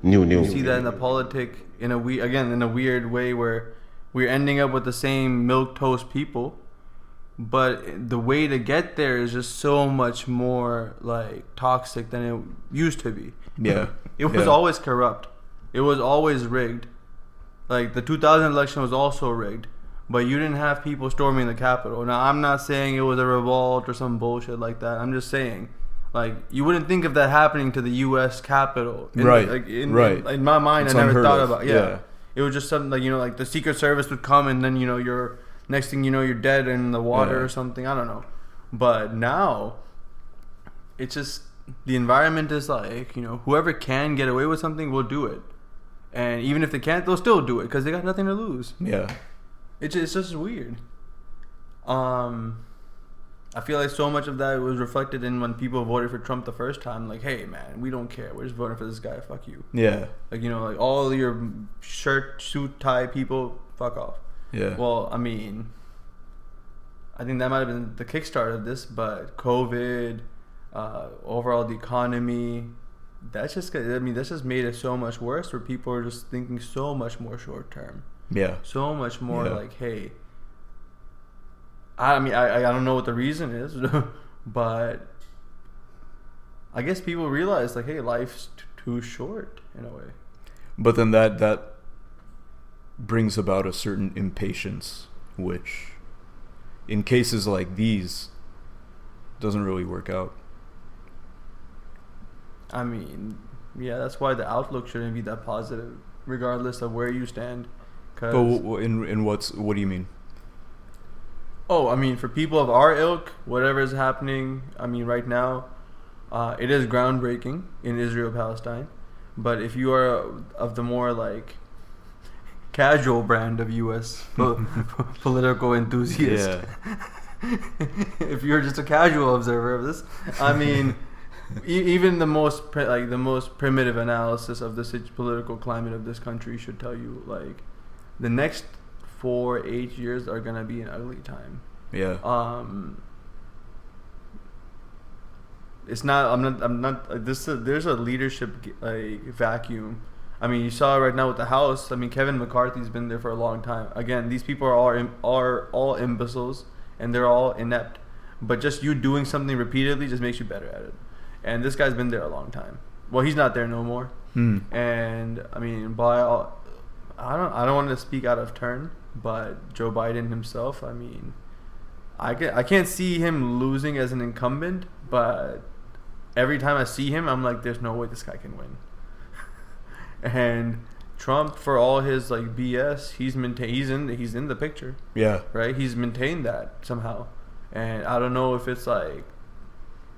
New. You see that in the politic in a weird way where we're ending up with the same milquetoast people, but the way to get there is just so much more like toxic than it used to be. Yeah. It was always corrupt. It was always rigged. Like the 2000 election was also rigged, but you didn't have people storming the Capitol. Now I'm not saying it was a revolt or some bullshit like that. I'm just saying, like, you wouldn't think of that happening to the U.S. Capitol. Right. In my mind, It's I never thought of. about. Yeah. It was just something like, like the Secret Service would come and then you're next thing you know you're dead in the water or something. I don't know. But now, it's just the environment is like, whoever can get away with something will do it, and even if they can't, they'll still do it because they got nothing to lose. Yeah. It's just weird. I feel like so much of that was reflected in when people voted for Trump the first time. Like, hey, man, we don't care. We're just voting for this guy. Fuck you. Yeah. Like, like all your shirt, suit, tie people, fuck off. Yeah. Well, I mean, I think that might have been the kickstart of this, but COVID, overall the economy, that's just made it so much worse where people are just thinking so much more short term. Yeah. So much more like, hey, I mean, I don't know what the reason is, but I guess people realize, like, hey, life's too short in a way. But then that brings about a certain impatience, which, in cases like these, doesn't really work out. I mean, yeah, that's why the outlook shouldn't be that positive, regardless of where you stand. But in what do you mean? Oh, I mean, for people of our ilk, whatever is happening, I mean, right now, it is groundbreaking in Israel-Palestine. But if you are of the more, like, casual brand of U.S. political enthusiast, if you're just a casual observer of this, I mean, even the most primitive analysis of the political climate of this country should tell you, like, the next 4-8 years are gonna be an ugly time. Yeah. It's not. I'm not. There's a leadership vacuum. I mean, you saw it right now with the House. I mean, Kevin McCarthy's been there for a long time. Again, these people are all imbeciles and they're all inept. But just you doing something repeatedly just makes you better at it. And this guy's been there a long time. Well, he's not there no more. And I mean, I don't want to speak out of turn, but Joe Biden himself, I mean, I can't see him losing as an incumbent, but every time I see him, I'm like, there's no way this guy can win. And Trump, for all his like BS, he's in the picture. Yeah. Right? He's maintained that somehow. And I don't know if it's like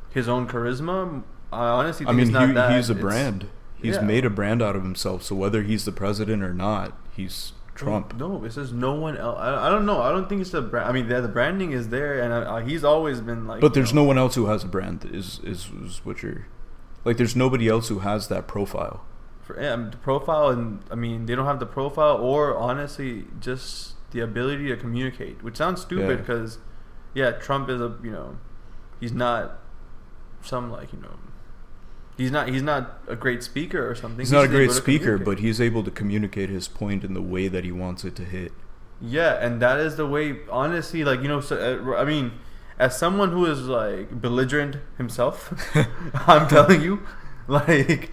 his own charisma. I honestly think it's not that. He's a brand. He's made a brand out of himself. So whether he's the president or not, he's Trump. No, it says no one else. I don't know. I don't think it's the brand. I mean, the branding is there, and he's always been like. But there's no one else who has a brand. Is what you're like? There's nobody else who has that profile. The profile, and I mean, they don't have the profile, or honestly, just the ability to communicate, which sounds stupid because, Trump is he's not some he's not a great speaker or something. He's not a great speaker, but he's able to communicate his point in the way that he wants it to hit. Yeah, and that is the way, honestly, so, I mean, as someone who is, like, belligerent himself, I'm telling you, like,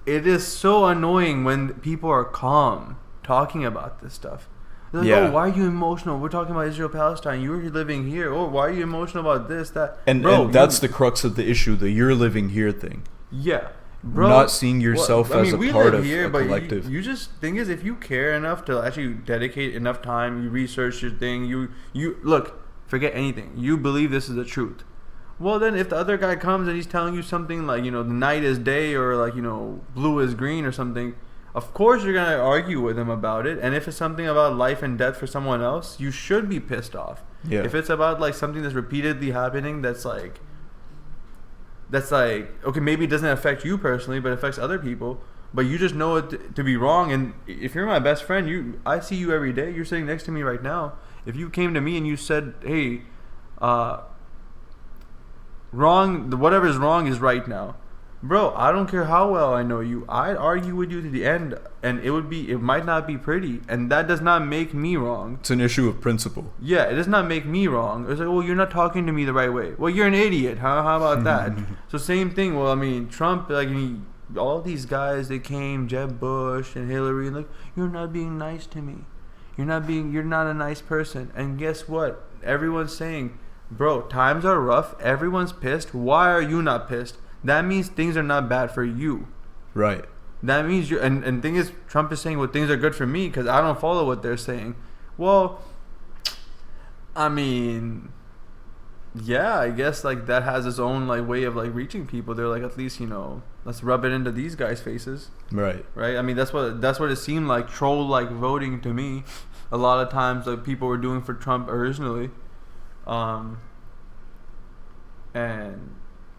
it is so annoying when people are calm talking about this stuff. They're like, oh, why are you emotional? We're talking about Israel-Palestine. You're living here. Oh, why are you emotional about this, that? And that's the crux of the issue, the you're living here thing. Yeah. Bro, not seeing yourself as a part of a collective. You just, thing is, if you care enough to actually dedicate enough time, you research your thing, you look, forget anything. You believe this is the truth. Well, then if the other guy comes and he's telling you something like, the night is day or like, blue is green or something, of course you're going to argue with him about it. And if it's something about life and death for someone else, you should be pissed off. Yeah. If it's about like something that's repeatedly happening, that's like, okay, maybe it doesn't affect you personally, but it affects other people. But you just know it to be wrong. And if you're my best friend, I see you every day. You're sitting next to me right now. If you came to me and you said, hey, wrong, whatever is wrong is right now. Bro, I don't care how well I know you. I'd argue with you to the end, and it might not be pretty, and that does not make me wrong. It's an issue of principle. Yeah, it does not make me wrong. It's like, well, you're not talking to me the right way. Well, you're an idiot. How about that? So same thing. Well, I mean, Trump, like, all these guys, they came, Jeb Bush and Hillary, and like, you're not being nice to me. You're not a nice person. And guess what? Everyone's saying, bro, times are rough. Everyone's pissed. Why are you not pissed? That means things are not bad for you. Right. That means you're... And thing is, Trump is saying, well, things are good for me because I don't follow what they're saying. Well, I mean... Yeah, I guess, like, that has its own, like, way of, like, reaching people. They're like, at least, let's rub it into these guys' faces. Right. Right? I mean, that's what it seemed like, troll-like voting to me. A lot of times, like, people were doing for Trump originally. And...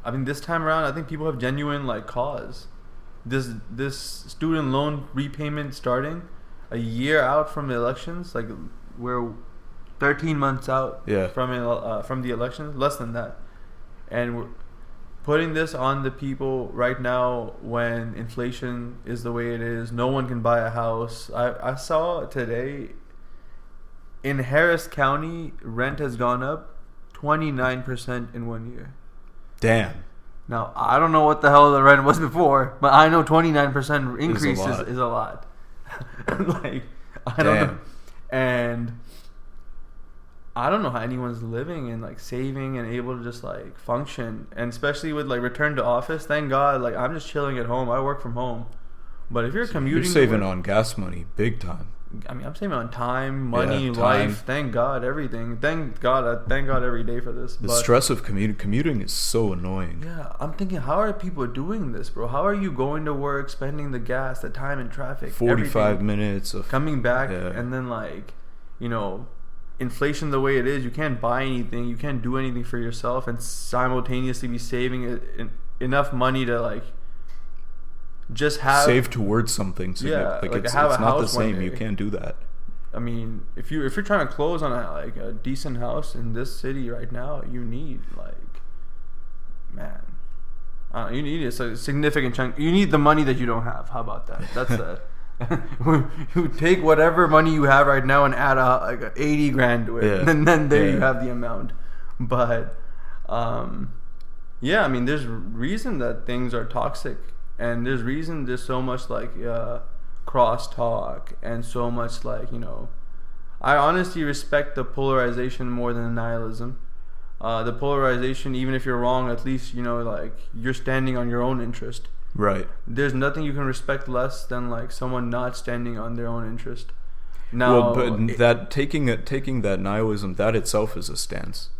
I mean, this time around, I think people have genuine, like, cause. This student loan repayment starting a year out from the elections, like, we're 13 months out from the elections, less than that. And we're putting this on the people right now when inflation is the way it is. No one can buy a house. I saw today in Harris County, rent has gone up 29% in 1 year. Damn. Now, I don't know what the hell the rent was before, but I know 29% increase is a lot. Like, I don't know. And I don't know how anyone's living and, like, saving and able to just, like, function. And especially with, like, return to office, thank God, like, I'm just chilling at home. I work from home. But if you're commuting... You're saving on gas money, big time. I mean, I'm saving on time, money, life. Thank God, everything. Thank God every day for this. The stress of commuting is so annoying. Yeah, I'm thinking, how are people doing this, bro? How are you going to work, spending the gas, the time in traffic, 45 minutes of coming back, and then, like, inflation the way it is, you can't buy anything, you can't do anything for yourself, and simultaneously be saving enough money to, like, just have save towards something. So it's not the same. You can't do that. I mean, if you're trying to close on a decent house in this city right now, you need, like, man, you need a significant chunk. You need the money that you don't have. How about that? That's the you take whatever money you have right now and add like 80 grand to it, and then there you have the amount. But yeah, I mean, there's reason that things are toxic. And there's so much, like, crosstalk and so much, like, I honestly respect the polarization more than the nihilism. The polarization, even if you're wrong, at least, like, you're standing on your own interest. Right. There's nothing you can respect less than, like, someone not standing on their own interest. Now, but taking that nihilism, that itself is a stance.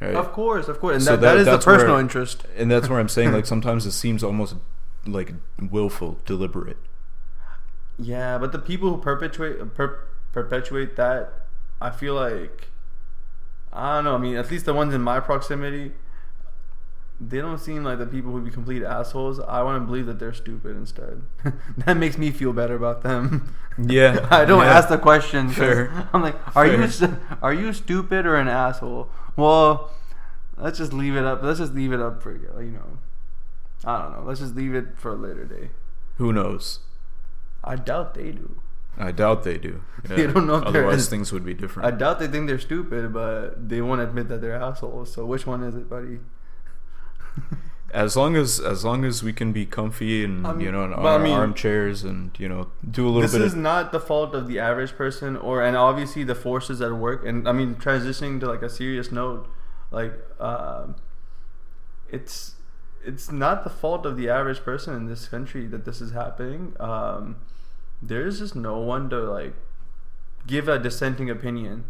Right? Of course. And so that is the personal interest. And that's where I'm saying, like, sometimes it seems almost like willful, deliberate. Yeah, but the people who perpetuate that, I feel like, I don't know, I mean, at least the ones in my proximity, they don't seem like the people who'd be complete assholes. I want to believe that they're stupid instead. That makes me feel better about them. Yeah. I don't ask the question. Sure. I'm like, are you stupid or an asshole? Well, let's just leave it up for, I don't know. Let's just leave it for a later day. Who knows? I doubt they do. Yeah. They don't know if otherwise things would be different. I doubt they think they're stupid, but they won't admit that they're assholes. So which one is it, buddy? As long as we can be comfy and in our armchairs and do a little bit. This is not the fault of the average person, and obviously the forces at work. And I mean, transitioning to, like, a serious note, like, it's not the fault of the average person in this country that this is happening. There's just no one to, like, give a dissenting opinion.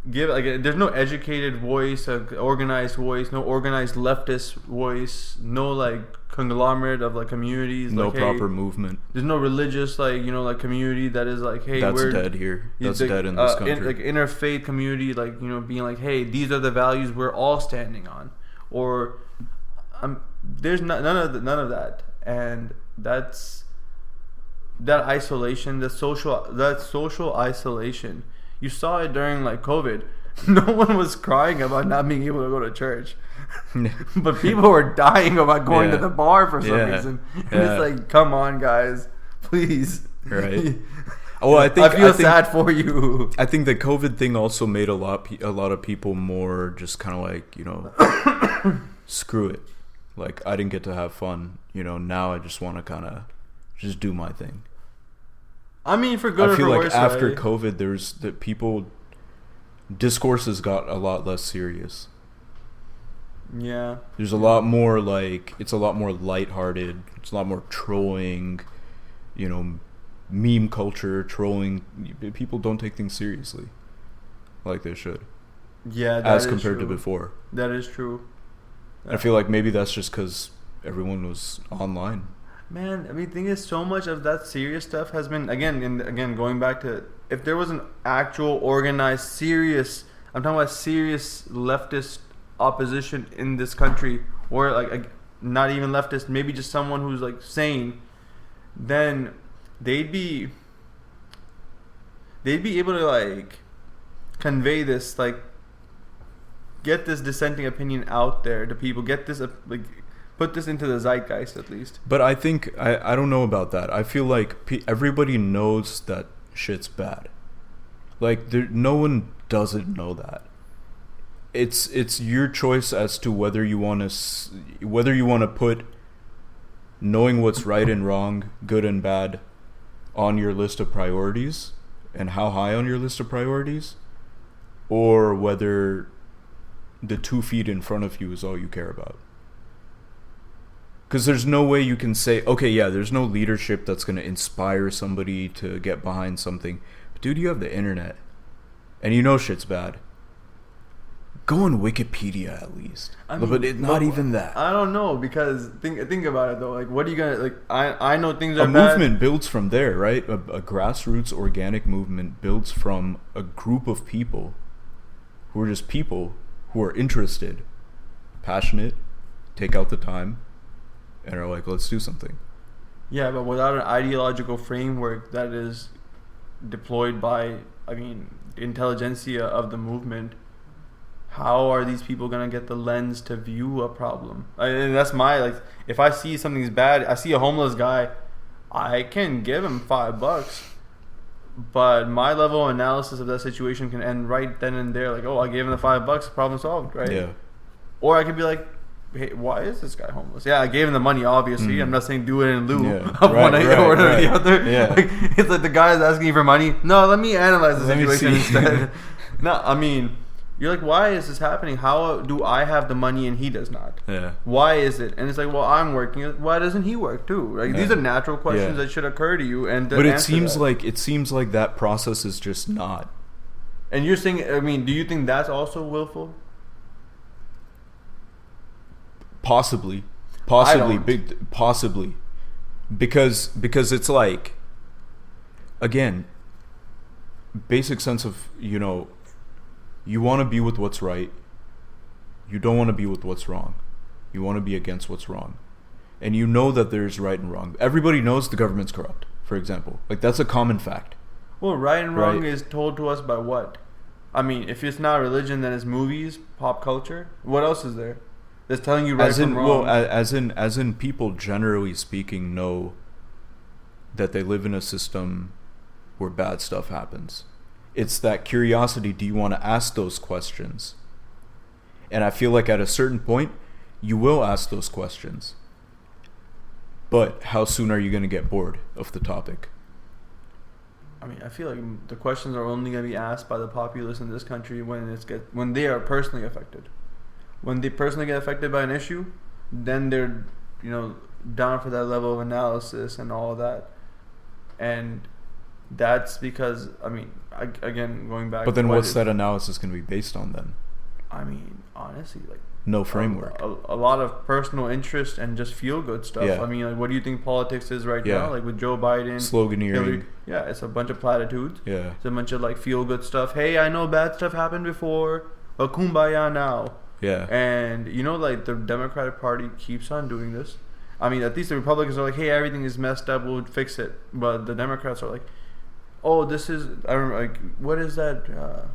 There's no educated voice, organized voice, no organized leftist voice, no, like, conglomerate of, like, communities. No, like, proper movement. There's no religious, like, like, community that is like, hey, that's dead here. That's dead in this country. Like, interfaith community, like, being like, hey, these are the values we're all standing on, or there's none of that, and that isolation, that social isolation. You saw it during, like, COVID. no one was crying about not being able to go to church. But people were dying about going to the bar for some reason. And it's like, come on, guys, please. Right. Well, I feel sad for you. I think the COVID thing also made a lot of people more just kind of like, you know, screw it. Like, I didn't get to have fun. You know, now I just want to kind of just do my thing. I mean, for good or for worse. I feel like after COVID, there's that people discourses got a lot less serious. Yeah. There's a lot more like, it's a lot more lighthearted. It's a lot more trolling, you know, meme culture, trolling. People don't take things seriously like they should. Yeah, that as is compared true. to before. That is true. I feel like maybe that's just because everyone was online. Man, I mean, the thing is, so much of that serious stuff has been, again, going back to, if there was an actual organized, serious, I'm talking about serious leftist opposition in this country, or like not even leftist, maybe just someone who's like sane, then they'd be able to like convey this, like get this dissenting opinion out there to people, get this like put this into the zeitgeist at least. But I think I don't know about that. I feel like everybody knows that shit's bad. Like no one doesn't know that. It's your choice as to whether you want to put knowing what's right and wrong, good and bad, on your list of priorities, and how high on your list of priorities, or whether the 2 feet in front of you is all you care about. Because there's no way you can say, okay, yeah, there's no leadership that's going to inspire somebody to get behind something. But dude, you have the internet, and you know shit's bad. Go on Wikipedia at least. I mean, but not even that. I don't know, because think about it though. Like, what are you gonna like? I know things are a bad. Movement builds from there, right? A grassroots organic movement builds from a group of people who are just people who are interested, passionate, take out the time, and are like, let's do something. Yeah, but without an ideological framework that is deployed by, I mean, intelligentsia of the movement, how are these people going to get the lens to view a problem? And that's my, like, if I see something's bad, I see a homeless guy, I can give him $5, but my level of analysis of that situation can end right then and there. Like, oh, I gave him the $5, problem solved, right? Yeah. Or I could be like, hey, why is this guy homeless? Yeah, I gave him the money, obviously. I'm not saying do it in lieu of one or the other. Yeah. Like, it's like the guy's asking for money. No, let me analyze the situation instead. No, I mean, you're like, why is this happening? How do I have the money and he does not? Yeah. Why is it? And it's like, well, I'm working. Why doesn't he work too? Like, these are natural questions that should occur to you. And but it seems like that process is just not. And you're saying, I mean, do you think that's also willful? Possibly, possibly, because it's like, again, basic sense of, you know, you want to be with what's right, you don't want to be with what's wrong, you want to be against what's wrong, and you know that there's right and wrong. Everybody knows the government's corrupt, for example. Like, that's a common fact. Well, right and wrong is told to us by what? I mean, if it's not religion, then it's movies, pop culture. What else is there that's telling you right from wrong? Well, as in people generally speaking know that they live in a system where bad stuff happens. It's that curiosity. Do you want to ask those questions? And I feel like at a certain point, you will ask those questions. But how soon are you going to get bored of the topic? I mean, I feel like the questions are only going to be asked by the populace in this country when they are personally affected. When they personally get affected by an issue, then they're, you know, down for that level of analysis and all of that. And that's because, I mean, again, going back. But then what's that analysis going to be based on then? I mean, honestly, like, no framework. A lot of personal interest and just feel good stuff. Yeah. I mean, like, what do you think politics is right now? Like with Joe Biden, sloganeering. Hillary, yeah, it's a bunch of platitudes. Yeah, it's a bunch of like feel good stuff. Hey, I know bad stuff happened before, but kumbaya now. Yeah, and you know, like the Democratic Party keeps on doing this. I mean, at least the Republicans are like, hey, everything is messed up, we'll fix it. But the Democrats are like, oh, this is, I remember, like, what is that?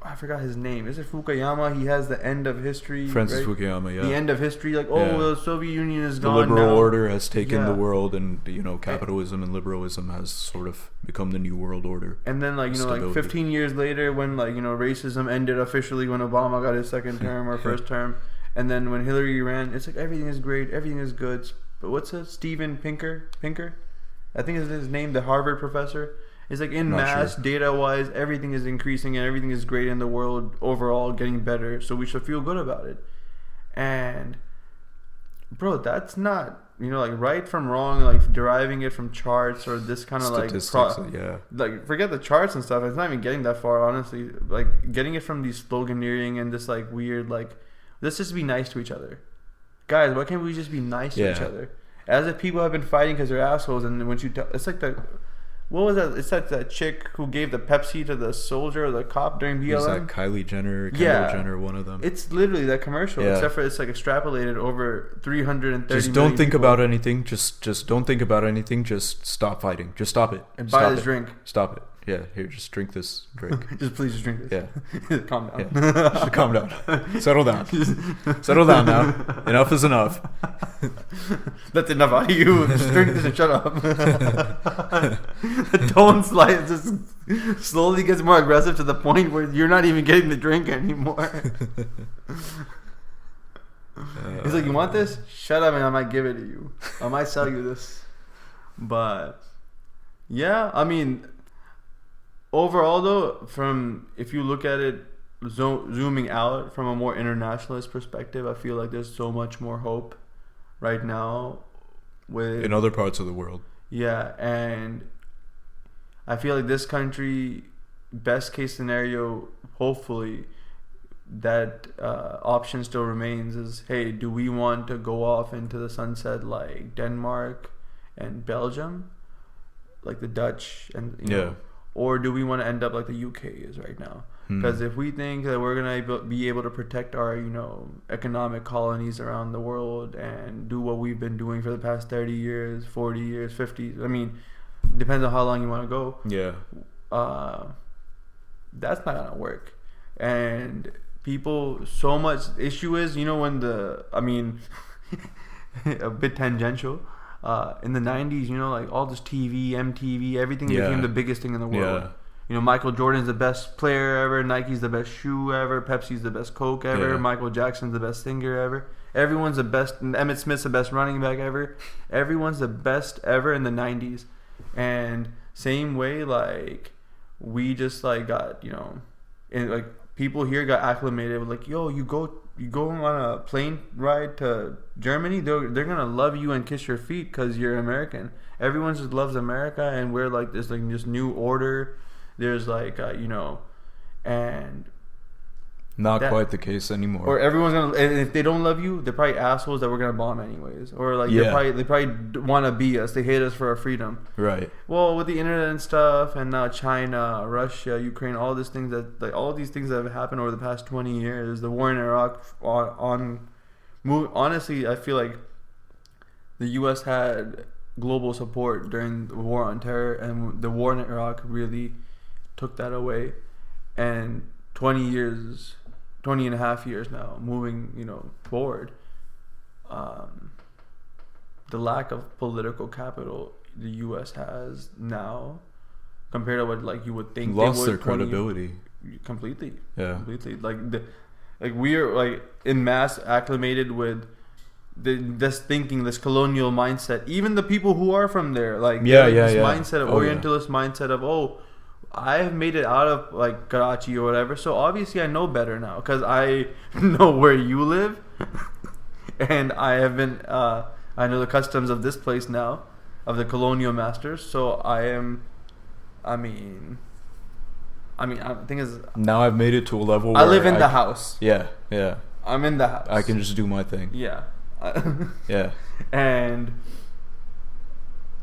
I forgot his name. Is it Fukuyama? He has the end of history. Francis right? Fukuyama, yeah. The end of history, like, the Soviet Union is the gone. liberal now. order has taken the world, and capitalism and liberalism has sort of become the new world order. And then, like, Stability. 15 years later, when, like, racism ended officially when Obama got his second term or first term, and then when Hillary ran, it's like everything is great, everything is good. But what's it? Steven Pinker? I think is his name, the Harvard professor. It's like in mass, data-wise, everything is increasing and everything is great in the world overall, getting better. So we should feel good about it. And, bro, that's not, right from wrong, like deriving it from charts or this kind of like forget the charts and stuff. It's not even getting that far, honestly. Like getting it from these sloganeering and this like weird, like, let's just be nice to each other. Guys, why can't we just be nice to each other? As if people have been fighting because they're assholes, and when it's like what was that? It's like that chick who gave the Pepsi to the soldier or the cop during BLM. Was that Kylie Jenner, Kendall Jenner, one of them? It's literally that commercial, except for it's like extrapolated over 330 Just don't think about anything. Just don't think about anything. Just stop fighting. Just stop it. And buy this drink. Stop it. Yeah, here, just drink this drink. Please just drink this. Yeah. Calm down. Yeah. Just calm down. Settle down. Settle down now. Enough is enough. That's enough out of you. Just drink this and shut up. The tone slide just slowly gets more aggressive to the point where you're not even getting the drink anymore. He's like, you want this? Shut up and I might give it to you. I might sell you this. But yeah, I mean, overall though, if you look at it zooming out from a more internationalist perspective, I feel like there's so much more hope right now in other parts of the world. Yeah, and I feel like this country, best case scenario, hopefully that option still remains is, hey, do we want to go off into the sunset like Denmark and Belgium, like the Dutch, and know, or do we want to end up like the UK is right now? Because if we think that we're gonna be able to protect our economic colonies around the world and do what we've been doing for the past 30 years, 40 years, 50, I mean, depends on how long you want to go. That's not gonna work. And people, so much issue is, when a bit tangential, in the 90s, like all this TV, MTV, everything became the biggest thing in the world. Michael Jordan's the best player ever, Nike's the best shoe ever, Pepsi's the best Coke ever, Michael Jackson's the best singer ever, everyone's the best, Emmett Smith's the best running back ever, everyone's the best ever in the 90s. And same way, like, we just like got, and like people here got acclimated with like, yo, you go on a plane ride to Germany, they're gonna love you and kiss your feet because you're American. Everyone just loves America, and we're like this like this new order. There's like and not quite the case anymore. Or everyone's gonna, and if they don't love you, they're probably assholes that we're gonna bomb anyways. Or like they probably want to be us. They hate us for our freedom. Right. Well, with the internet and stuff, and now China, Russia, Ukraine, all these things all these things that have happened over the past 20 years, the war in Iraq, honestly, I feel like the U.S. had global support during the war on terror, and the war in Iraq really took that away. And 20 and a half years now, moving, forward, the lack of political capital the U.S. has now, compared to what like you would think, lost their credibility completely. Yeah, completely. Like we are like in mass acclimated with this thinking, this colonial mindset. Even the people who are from there, like this mindset of Orientalist mindset of I've made it out of like Karachi or whatever, so obviously I know better now because I know where you live, and I have been. I know the customs of this place now, of the colonial masters. So I am. I think is now I've made it to a level where I live in the house. Yeah. I'm in the house. I can just do my thing. Yeah. Yeah. And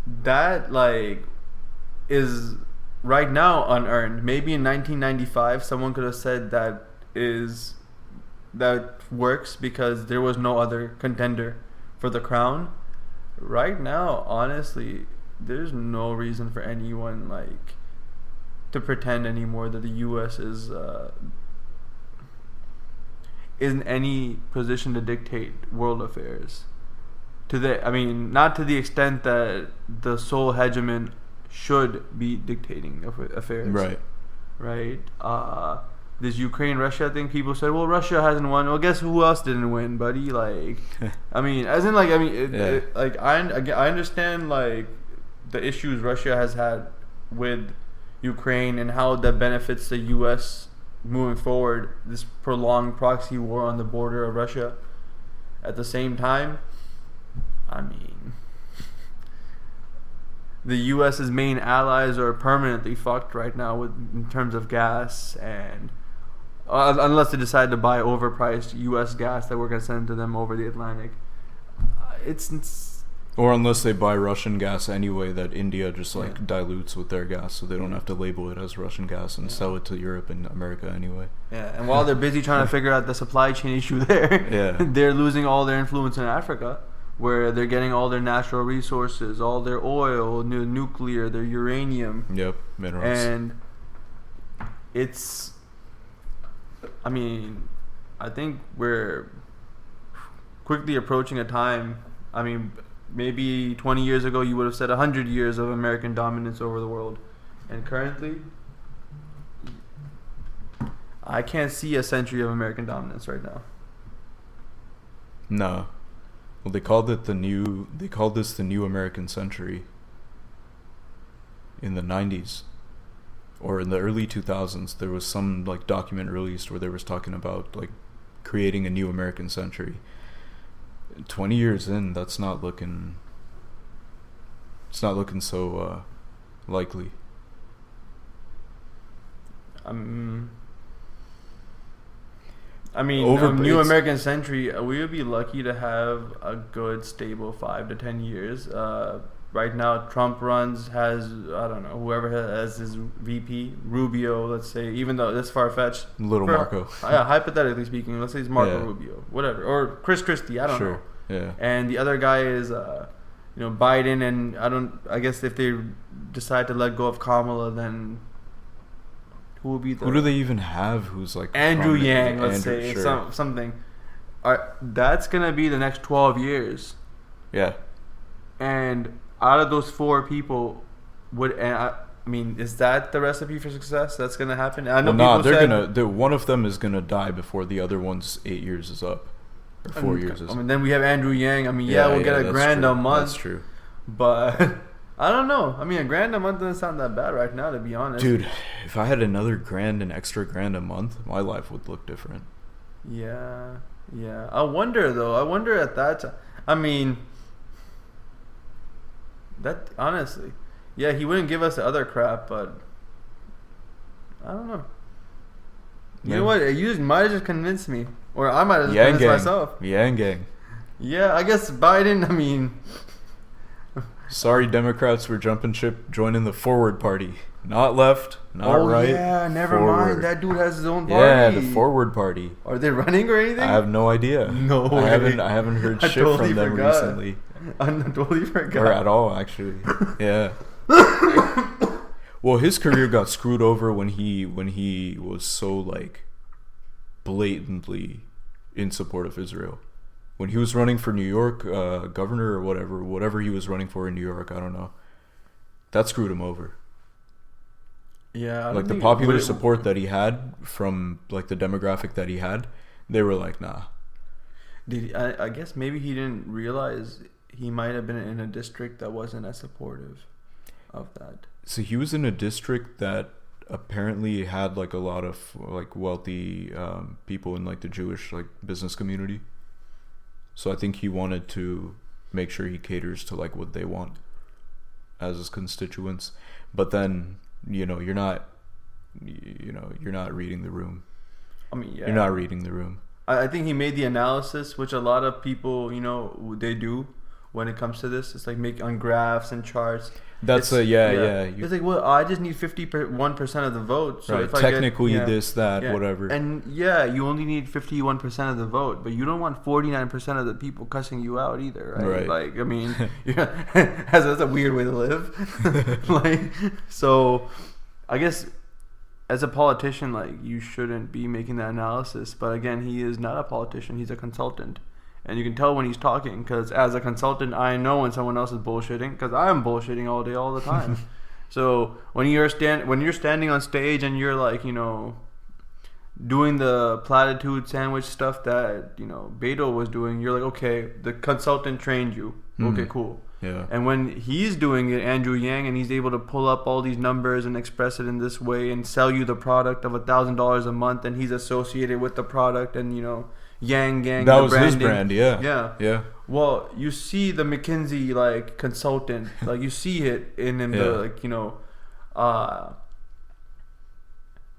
that like is right now unearned. Maybe in 1995 someone could have said that works because there was no other contender for the crown. Right now, honestly, there's no reason for anyone like to pretend anymore that the U.S. is in any position to dictate world affairs. Not to the extent that the sole hegemon should be dictating affairs. Right. Right. This Ukraine-Russia thing, people said, well, Russia hasn't won. Well, guess who else didn't win, buddy? Like, I understand, like, the issues Russia has had with Ukraine and how that benefits the U.S. moving forward, this prolonged proxy war on the border of Russia. At the same time, I mean, the U.S.'s main allies are permanently fucked right now in terms of gas, and unless they decide to buy overpriced U.S. gas that we're going to send to them over the Atlantic. Or unless they buy Russian gas anyway, that India just dilutes with their gas, so they don't have to label it as Russian gas and sell it to Europe and America anyway. Yeah, and while they're busy trying to figure out the supply chain issue there, they're losing all their influence in Africa, where they're getting all their natural resources, all their oil, nuclear, their uranium. Yep, minerals. And I think we're quickly approaching a time, maybe 20 years ago you would have said 100 years of American dominance over the world. And currently, I can't see a century of American dominance right now. No. Well, they called this the new American century in the 90s. Or in the early 2000s, there was some like document released where they was talking about like creating a new American century. 20 years in, that's not looking. It's not looking so likely. New American century, we would be lucky to have a good, stable 5 to 10 years. Right now, Trump has, I don't know, whoever has his VP, Rubio, let's say, even though that's far-fetched. Marco. Yeah, hypothetically speaking, let's say it's Marco Rubio, whatever. Or Chris Christie, I don't know. Yeah. And the other guy is, Biden, and I guess if they decide to let go of Kamala, then who will be who do they even have who's like... Andrew Yang, let's say, something. That's going to be the next 12 years. Yeah. And out of those 4 people, is that the recipe for success? That's gonna happen. I know one of them is gonna die before the other one's 8 years is up, or 4 years is up. Then we have Andrew Yang. We'll get a grand a month. That's true. But I don't know. A grand a month doesn't sound that bad right now, to be honest. Dude, if I had an extra grand a month, my life would look different. Yeah. I wonder though. At that time. That honestly, he wouldn't give us the other crap, but I don't know. You know what? You might have just convinced me, or I might have just convinced myself. Yang gang. Yeah, I guess Biden. Sorry, Democrats, we're jumping ship, joining the forward party, not left, not right. Oh yeah, never mind. That dude has his own party. Yeah, the forward party. Are they running or anything? I have no idea. No way. I haven't heard shit from them recently. I totally forgot. Or at all, actually. Yeah. Well, his career got screwed over when he was so like blatantly in support of Israel. When he was running for New York governor or whatever he was running for in New York, I don't know. That screwed him over. Yeah. Like the popular support that he had from like the demographic that he had, they were like, nah. I guess maybe he didn't realize he might have been in a district that wasn't as supportive of that. So he was in a district that apparently had like a lot of like wealthy people in like the Jewish like business community. So I think he wanted to make sure he caters to like what they want as his constituents. But then, you're not reading the room. You're not reading the room. I think he made the analysis, which a lot of people, they do when it comes to this. It's like make on graphs and charts. That's It's like, well, I just need 51% of the vote. So right. if I technically this, that, whatever. And you only need 51% of the vote, but you don't want 49% of the people cussing you out either, right? Like, that's a weird way to live. So I guess as a politician, like, you shouldn't be making that analysis. But again, he is not a politician. He's a consultant. And you can tell when he's talking, because as a consultant, I know when someone else is bullshitting, because I'm bullshitting all day, all the time. So when you're standing on stage and you're like, you know, doing the platitude sandwich stuff that, you know, Beto was doing, you're like, okay, the consultant trained you. Okay, cool. Yeah. And when he's doing it, Andrew Yang, and he's able to pull up all these numbers and express it in this way and sell you the product of $1,000 a month, and he's associated with the product, and, you know, Yang Gang. That was his brand, yeah. Yeah. Yeah. Well, you see the McKinsey, like, consultant, like, you see it in him, Yeah. the, like, you know,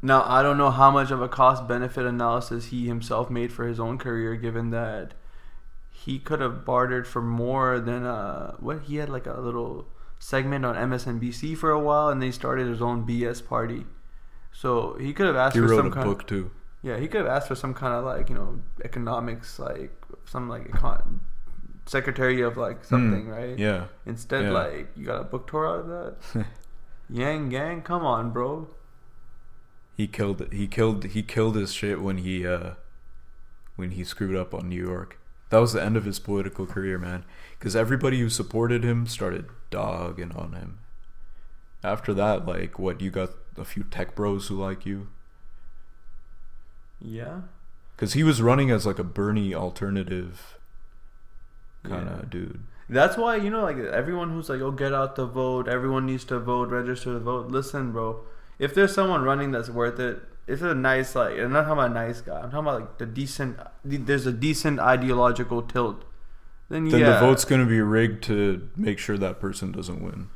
now, I don't know how much of a cost-benefit analysis he himself made for his own career, given that he could have bartered for more than, he had, like, a little segment on MSNBC for a while, and then he started his own BS party. So he could have asked for some kind of... He wrote a book, too. Yeah, he could have asked for some kind of, like, you know, economics, like, some, like, secretary of, like, something, right? Yeah. Instead, like, you got a book tour out of that? Yang Gang? Come on, bro. He killed it. He killed his shit when he screwed up on New York. That was the end of his political career, man. Because everybody who supported him started dogging on him. After that, like, you got a few tech bros who like you. Yeah. Because he was running as, like, a Bernie alternative kind of dude. That's why, you know, like, everyone who's like, oh, get out the vote, everyone needs to vote, register to vote. Listen, bro, if there's someone running that's worth it, if it's a nice, like, I'm not talking about a nice guy, I'm talking about, like, there's a decent ideological tilt, then the vote's going to be rigged to make sure that person doesn't win.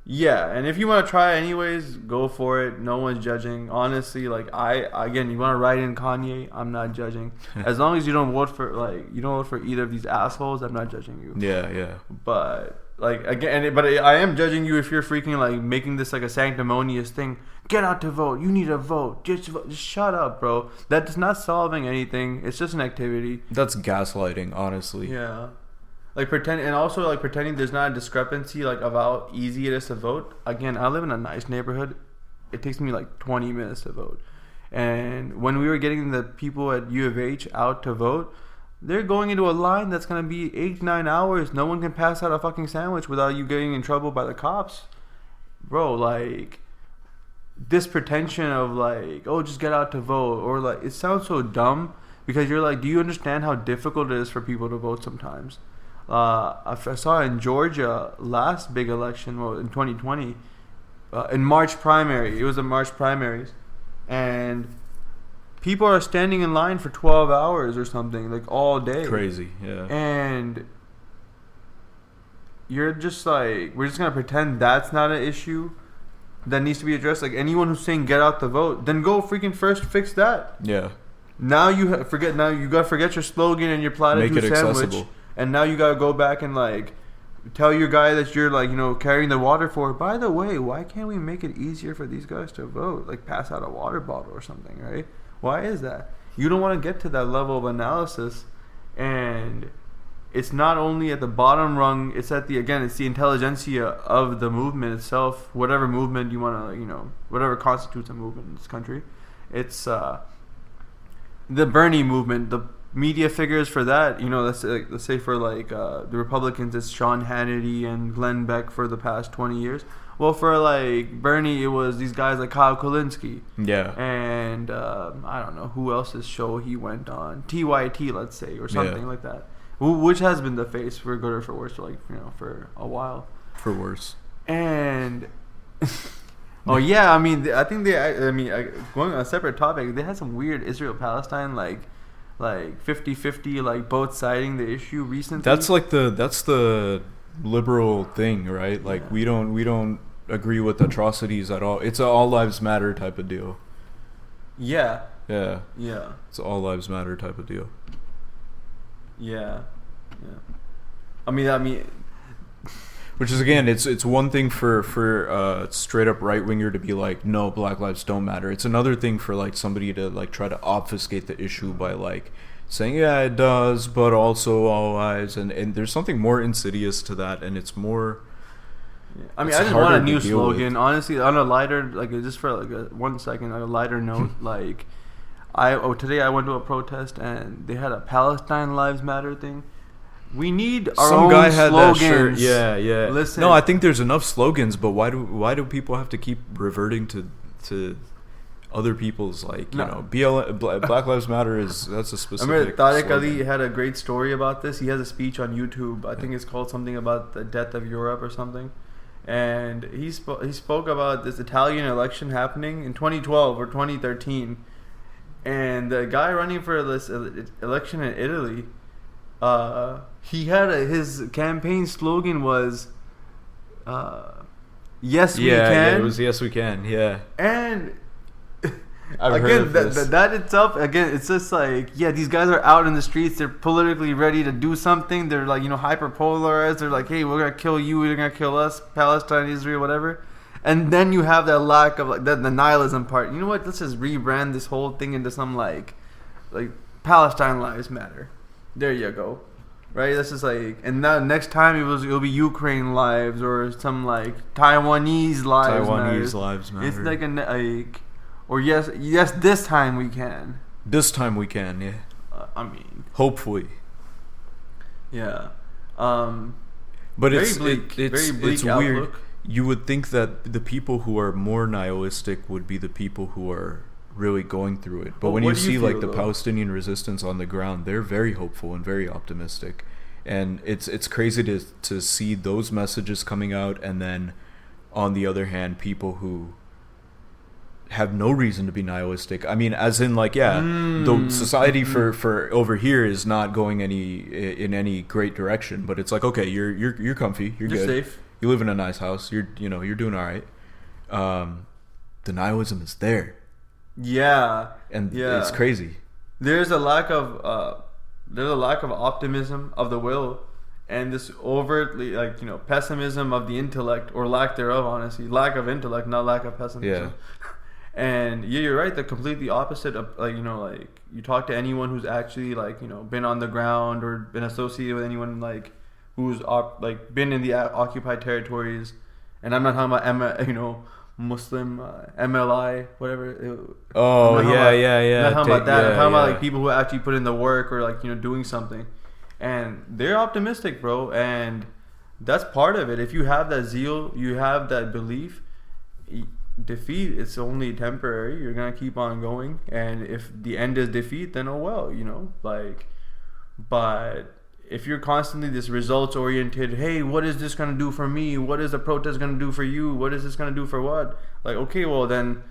Yeah, and if you want to try anyways, go for it. No one's judging. Honestly, like, you want to write in Kanye, I'm not judging. As long as you don't vote for either of these assholes, I'm not judging you. Yeah. But, like, again, I am judging you if you're freaking, like, making this like a sanctimonious thing. Get out to vote. You need to vote. Just shut up, bro. That's not solving anything. It's just an activity. That's gaslighting, honestly. Yeah. Like, pretending there's not a discrepancy, like, of how easy it is to vote. Again, I live in a nice neighborhood. It takes me like 20 minutes to vote. And when we were getting the people at U of H out to vote, they're going into a line that's going to be 8-9 hours. No one can pass out a fucking sandwich without you getting in trouble by the cops. Bro, like, this pretension of, like, oh, just get out to vote. Or, like, it sounds so dumb because you're like, do you understand how difficult it is for people to vote sometimes? I saw in Georgia last big election, in 2020, in March primary. It was the March primaries, and people are standing in line for 12 hours or something, like, all day. Crazy, yeah. And you're just like, we're just gonna pretend that's not an issue that needs to be addressed. Like, anyone who's saying get out the vote, then go freaking first fix that. Yeah. Now you gotta forget your slogan and your platitude Make it sandwich. Accessible. And now you gotta go back and, like, tell your guy that you're, like, you know, carrying the water for. By the way, why can't we make it easier for these guys to vote? Like, pass out a water bottle or something, right? Why is that? You don't want to get to that level of analysis, and it's not only at the bottom rung. It's at the intelligentsia of the movement itself. Whatever movement you want to, you know, whatever constitutes a movement in this country, it's the Bernie movement. The media figures for that, you know, let's say for, like, the Republicans, it's Sean Hannity and Glenn Beck for the past 20 years. Well, for, like, Bernie, it was these guys like Kyle Kulinski. Yeah. And I don't know who else's show he went on, TYT, let's say, or something like that, which has been the face for good or for worse, for, like, you know, for a while. For worse. And oh yeah, I mean, I think going on a separate topic, they had some weird Israel-Palestine, like 50-50, like, both siding the issue recently. That's the liberal thing, right? Like, we don't agree with atrocities at all. It's an all lives matter type of deal. Yeah. Yeah. Yeah. It's an all lives matter type of deal. Yeah. Yeah. I mean which is, again, it's one thing for straight up right winger to be like, no, black lives don't matter. It's another thing for, like, somebody to, like, try to obfuscate the issue by, like, saying, yeah, it does, but also all lives, and there's something more insidious to that, and it's more Yeah. I mean, It's I just want a harder to new deal with. slogan. Honestly, on a lighter, like just for like a 1 second, on a lighter note, like today I went to a protest and they had a Palestine Lives Matter thing. We need our Some own guy had slogans. that shirt. Yeah, yeah. Listen. No, I think there's enough slogans, but why do people have to keep reverting to other people's, like, you know, Black Lives Matter that's a I specific. remember Tariq slogan. Ali had a great story about this. He has a speech on YouTube. I think it's called something about the death of Europe or something. And he spoke about this Italian election happening in 2012 or 2013. And the guy running for this election in Italy, he had his campaign slogan was, "Yes, we can." Yeah, it was "Yes, we can." Yeah. And I've heard of again, this. that itself, again, it's just like, yeah, these guys are out in the streets. They're politically ready to do something. They're like, you know, hyper polarized. They're like, hey, we're gonna kill you. You're gonna kill us. Palestine, Israel, whatever. And then you have that lack of like the nihilism part. You know what? Let's just rebrand this whole thing into some like Palestine Lives Matter. There you go. Right? That's just like, and now next time it'll be Ukraine lives or some like Taiwanese lives matter. It's like or yes, this time we can. This time we can, yeah. I mean, hopefully. Yeah. But very it's bleak, it's very bleak it's outlook. weird. You would think that the people who are more nihilistic would be the people who are really going through it. But Well, when what you do see you like feel, the though? Palestinian resistance on the ground, they're very hopeful and very optimistic. And it's crazy to see those messages coming out, and then on the other hand, people who have no reason to be nihilistic. I mean, as in, like, yeah, the society for over here is not going in any great direction, but it's like, okay, you're comfy, you're good, safe. you live in a nice house, you're doing all right. The nihilism is there, Yeah. and Yeah. it's crazy. There's a lack of optimism of the will, and this overtly, like, you know, pessimism of the intellect, or lack thereof. Honestly, lack of intellect, not lack of pessimism. Yeah. And yeah, you're right. The completely opposite of, like, you know, like, you talk to anyone who's actually, like, you know, been on the ground or been associated with anyone like who's like been in the occupied territories, and I'm not talking about Muslim MLI, whatever. Oh, I'm not yeah. not talking about that. I'm talking about yeah. like people who actually put in the work, or like, you know, doing something, and they're optimistic, bro. And that's part of it. If you have that zeal, you have that belief. Defeat, it's only temporary. You're gonna keep on going, and if the end is defeat, then oh well, you know, like. But if you're constantly this results oriented, hey, what is this gonna do for me? What is the protest gonna do for you? What is this gonna do for what? Like, okay, well then,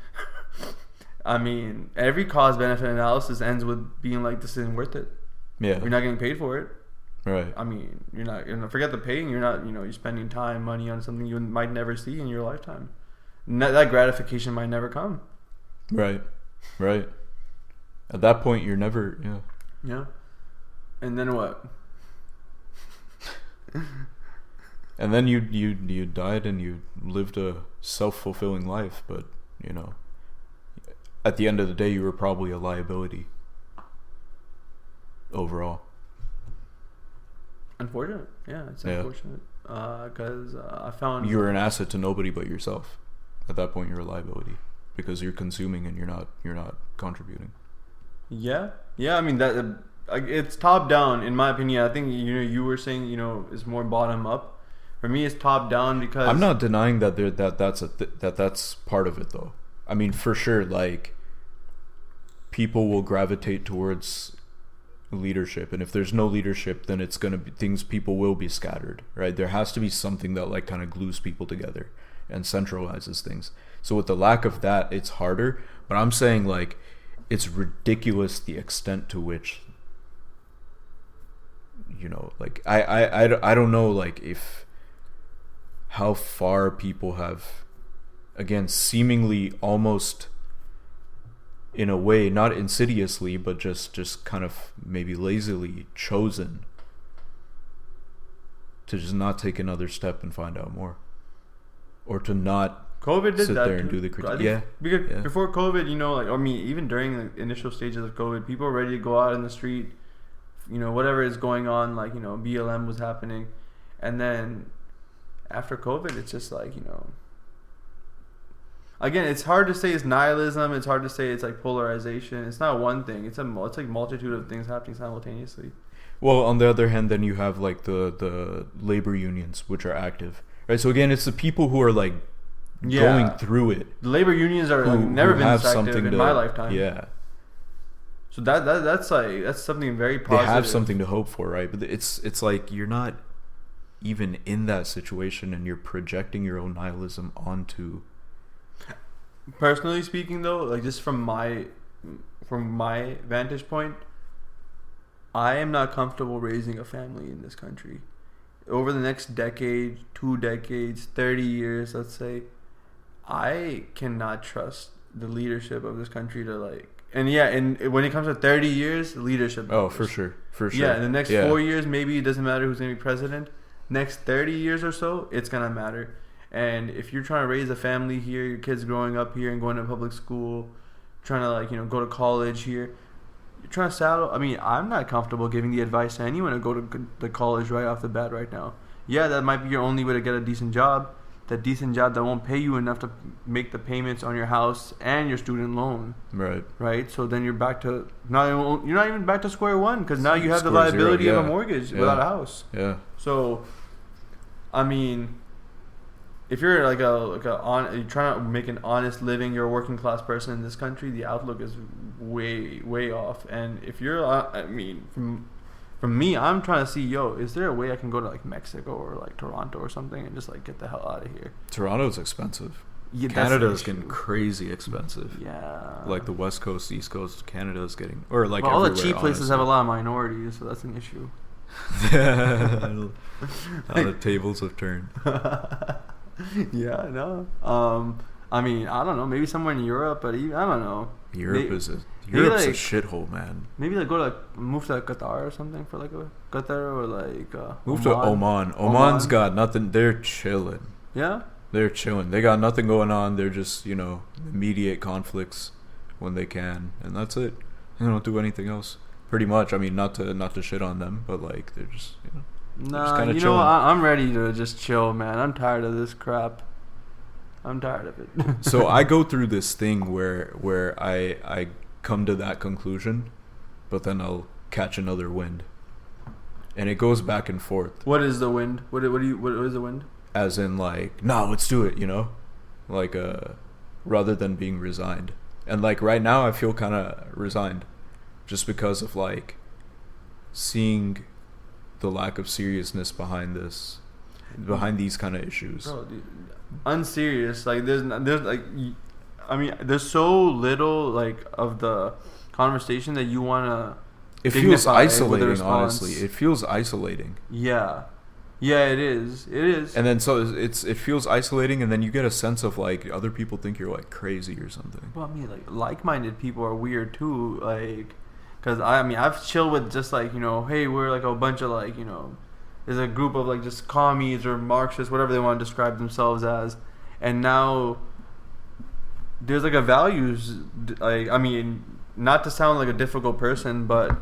I mean, every cause benefit analysis ends with being like, this isn't worth it. Yeah. You're not getting paid for it. Right. I mean, you're not. Forget the paying. You're not. You know, you're spending time, money on something you might never see in your lifetime. That gratification might never come. Right. At that point, you're never. Yeah. And then what? And then you died and you lived a self-fulfilling life, but, you know, at the end of the day, you were probably a liability overall. Unfortunate. Yeah, it's unfortunate. Because I found you were an asset to nobody but yourself. At that point, you're a liability because you're consuming and you're not contributing. Yeah. I mean, that it's top down, in my opinion. I think, you know, you were saying, you know, it's more bottom up. For me, it's top down because I'm not denying that that's part of it, though. I mean, for sure, like, people will gravitate towards leadership, and if there's no leadership, then it's gonna be people will be scattered, right? There has to be something that, like, kind of glues people together and centralizes things. So with the lack of that, it's harder. But I'm saying, like, it's ridiculous the extent to which, you know, like, I don't know, like, if how far people have, again, seemingly almost in a way, not insidiously, but just kind of maybe lazily chosen to just not take another step and find out more, or to not COVID did sit that there too. and do the critique. Yeah, because before COVID, you know, like, I mean, even during the initial stages of COVID, people were ready to go out in the street, you know, whatever is going on, like, you know, BLM was happening, and then after COVID, it's just like, again, it's hard to say it's nihilism. It's hard to say it's like polarization. It's not one thing. It's like multitude of things happening simultaneously. Well, on the other hand, then you have like the labor unions, which are active, right? So again, it's the people who are like going through it. The labor unions are never been this active in my lifetime. Yeah. So that's something very positive. They have something to hope for, right? But it's like you're not even in that situation, and you're projecting your own nihilism onto. Personally speaking, though, like just from my vantage point, I am not comfortable raising a family in this country. Over the next decade, 2 decades, 30 years, let's say, I cannot trust the leadership of this country to like. And when it comes to 30 years, leadership. Oh, for sure. Yeah, in the next 4 years, maybe it doesn't matter who's going to be president. Next 30 years or so, it's going to matter. And if you're trying to raise a family here, your kids growing up here and going to public school, trying to go to college here, you're trying to saddle. I mean, I'm not comfortable giving the advice to anyone to go to the college right off the bat right now. Yeah, that might be your only way to get a decent job. That decent job that won't pay you enough to make the payments on your house and your student loan. Right. So then you're back to you're not even back to square one, because now you have the liability of a mortgage without a house. Yeah. So, I mean, if you're you're trying to make an honest living, you're a working class person in this country, the outlook is way off. And if you're, from me, I'm trying to see, is there a way I can go to like Mexico or like Toronto or something and just like get the hell out of here? Toronto's expensive. Yeah, Canada's getting crazy expensive. Yeah. Like the West Coast, East Coast, Canada's getting, or like all the cheap places have a lot of minorities, so that's an issue. How the tables have turned. Yeah, no. I mean, I don't know. Maybe somewhere in Europe, but even, I don't know. Europe's a shithole, man. Maybe move to Qatar or something for like a Qatar or like move to Oman. Oman's got nothing. They're chilling. Yeah, they're chilling. They got nothing going on. They're just immediate conflicts when they can, and that's it. They don't do anything else. Pretty much. I mean, not to shit on them, but like they're just Nah, I'm ready to just chill, man. I'm tired of this crap. I'm tired of it. So I go through this thing where I come to that conclusion, but then I'll catch another wind, and it goes back and forth. What is the wind? What is the wind? As in like, no, let's do it. Like rather than being resigned. And like right now, I feel kind of resigned, just because of like seeing the lack of seriousness behind these kind of issues. Bro, dude, unserious. Like there's like, I mean, there's so little like of the conversation that you wanna. It feels isolating, honestly. It feels isolating. Yeah, it is. And then so it feels isolating, and then you get a sense of like other people think you're like crazy or something. Well, I mean, like-minded people are weird too. Like, because I've chilled with just like, hey, we're like a bunch of like, there's a group of like just commies or Marxists, whatever they want to describe themselves as, and now there's like a values, like, I mean, not to sound like a difficult person, but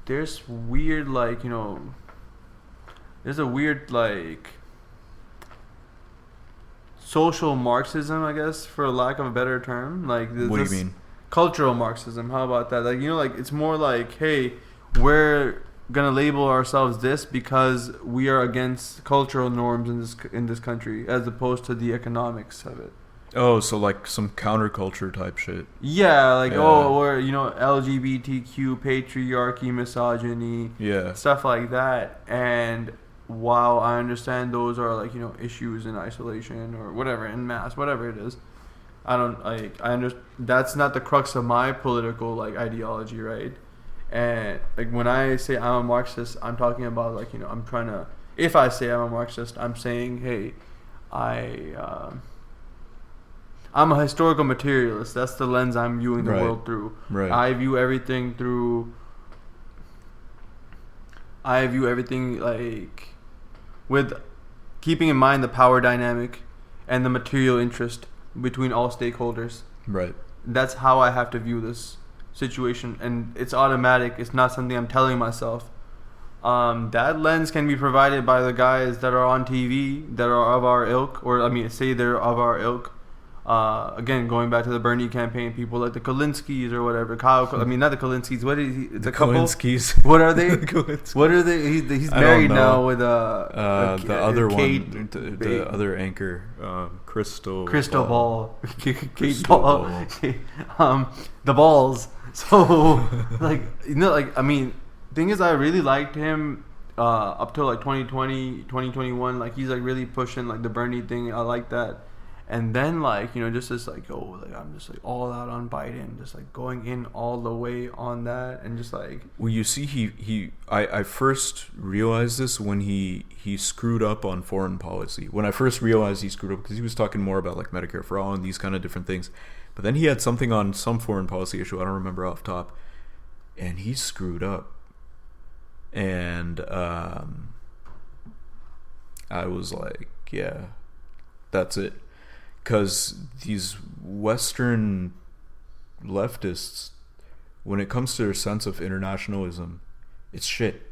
there's weird like, there's a weird like social Marxism, I guess, for lack of a better term. Like, what do you mean? Cultural Marxism. How about that? Like, like it's more like, hey, we're gonna label ourselves this because we are against cultural norms in this country, as opposed to the economics of it. Oh, so like some counterculture type shit. Yeah, like or LGBTQ, patriarchy, misogyny, stuff like that. And while I understand those are like issues in isolation or whatever, in mass, whatever it is, I understand that's not the crux of my political like ideology, right? And like when I say I'm a Marxist, I'm talking about like I'm trying to. If I say I'm a Marxist, I'm saying, hey, I'm a historical materialist. That's the lens I'm viewing the world through. Right. I view everything like with keeping in mind the power dynamic and the material interest between all stakeholders. Right. That's how I have to view this situation, and it's automatic. It's not something I'm telling myself. That lens can be provided by the guys that are on TV that are of our ilk, or I mean, say they're of our ilk. Again, going back to the Bernie campaign, people like the Kalinskis or whatever. I mean, not the Kalinskis. What is he? It's a couple. Kalinskis. What are they? What are they? He's married now with the other Kate, one, the other anchor, Crystal Ball, Kate Ball, the balls. So like like I mean, thing is, I really liked him up till like 2020, 2021. Like he's like really pushing like the Bernie thing. I like that. And then, like, just this, like, I'm just, like, all out on Biden. Just, like, going in all the way on that. And just, like... Well, you see, I first realized this when he screwed up on foreign policy. When I first realized he screwed up, because he was talking more about, like, Medicare for all and these kind of different things. But then he had something on some foreign policy issue. I don't remember off top. And he screwed up. And I was like, yeah, that's it. Because these Western leftists, when it comes to their sense of internationalism, it's shit.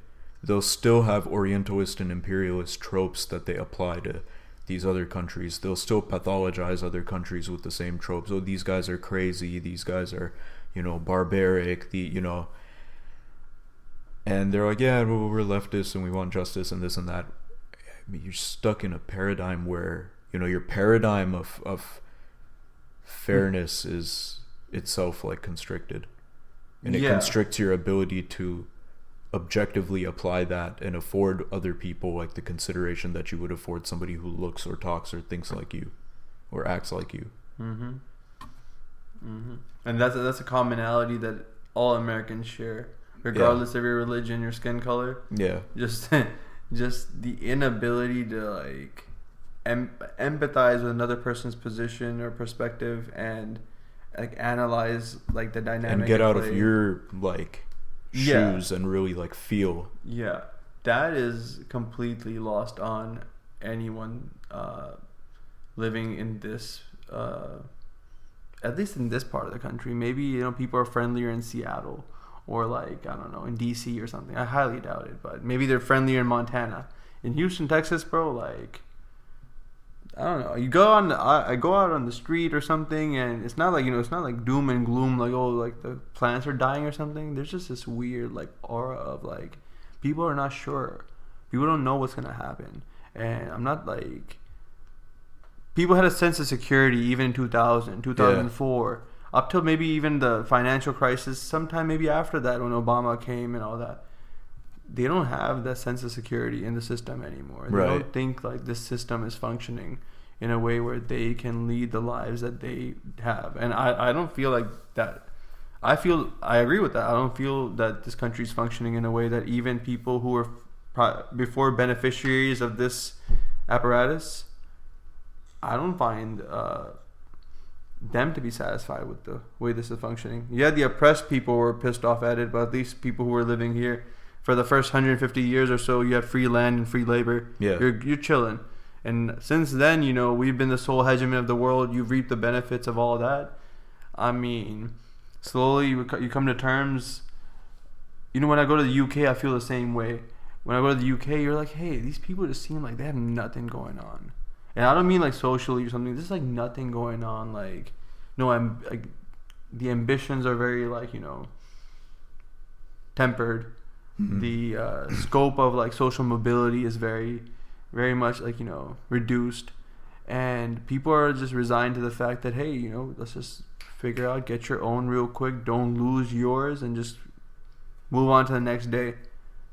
They'll still have Orientalist and imperialist tropes that they apply to these other countries. They'll still pathologize other countries with the same tropes. Oh, these guys are crazy. These guys are, barbaric. And they're like, yeah, well, we're leftists and we want justice and this and that. I mean, you're stuck in a paradigm where... your paradigm of fairness is itself like constricted, and it constricts your ability to objectively apply that and afford other people like the consideration that you would afford somebody who looks or talks or thinks like you or acts like you. And that's a commonality that all Americans share, regardless of your religion, your skin color. Just the inability to like empathize with another person's position or perspective and like analyze like the dynamic and get out of your like shoes and really like feel. That is completely lost on anyone living in this at least in this part of the country. Maybe people are friendlier in Seattle or like I don't know, in DC or something. I highly doubt it, but maybe they're friendlier in Montana. In Houston, Texas, bro, like I don't know. I go out on the street or something, and it's not like it's not like doom and gloom, like like the plants are dying or something. There's just this weird like aura of like people are not sure. People don't know what's gonna happen, and I'm not like people had a sense of security even in 2000, 2004, up till maybe even the financial crisis. Sometime maybe after that, when Obama came and all that. They don't have that sense of security in the system anymore. They don't think like this system is functioning in a way where they can lead the lives that they have. And I don't feel like that. I agree with that. I don't feel that this country is functioning in a way that even people who were before beneficiaries of this apparatus, I don't find them to be satisfied with the way this is functioning. Yeah, the oppressed people were pissed off at it, but at least people who were living here for the first 150 years or so, you had free land and free labor. You're chilling. And since then, we've been the sole hegemon of the world. You've reaped the benefits of all that. I mean, slowly you come to terms. When I go to the UK, I feel the same way. When I go to the UK, you're like, hey, these people just seem like they have nothing going on. And I don't mean like socially or something. There's like nothing going on. Like, no, I'm like the ambitions are very like tempered. The scope of like social mobility is very, very much like reduced, and people are just resigned to the fact that hey, let's just figure out, get your own real quick, don't lose yours, and just move on to the next day.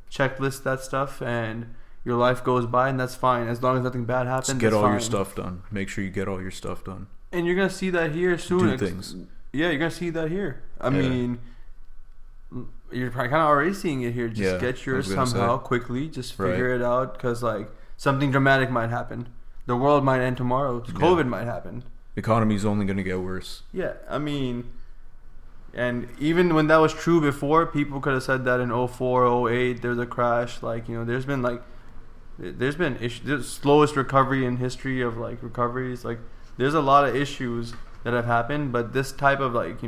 Checklist that stuff, and your life goes by, and that's fine as long as nothing bad happens. Just get all your stuff done. Make sure you get all your stuff done. And you're gonna see that here soon. Do things. Yeah, you're gonna see that here. I mean. You're kind of already seeing it here. Just get yours somehow quickly. Just figure it out, because like something dramatic might happen. The world might end tomorrow. COVID might happen. The economy's only going to get worse. Yeah, I mean, and even when that was true before, people could have said that in 04, 08, there's a crash. Like there's been issues. The slowest recovery in history of like recoveries. Like there's a lot of issues that have happened, but this type of like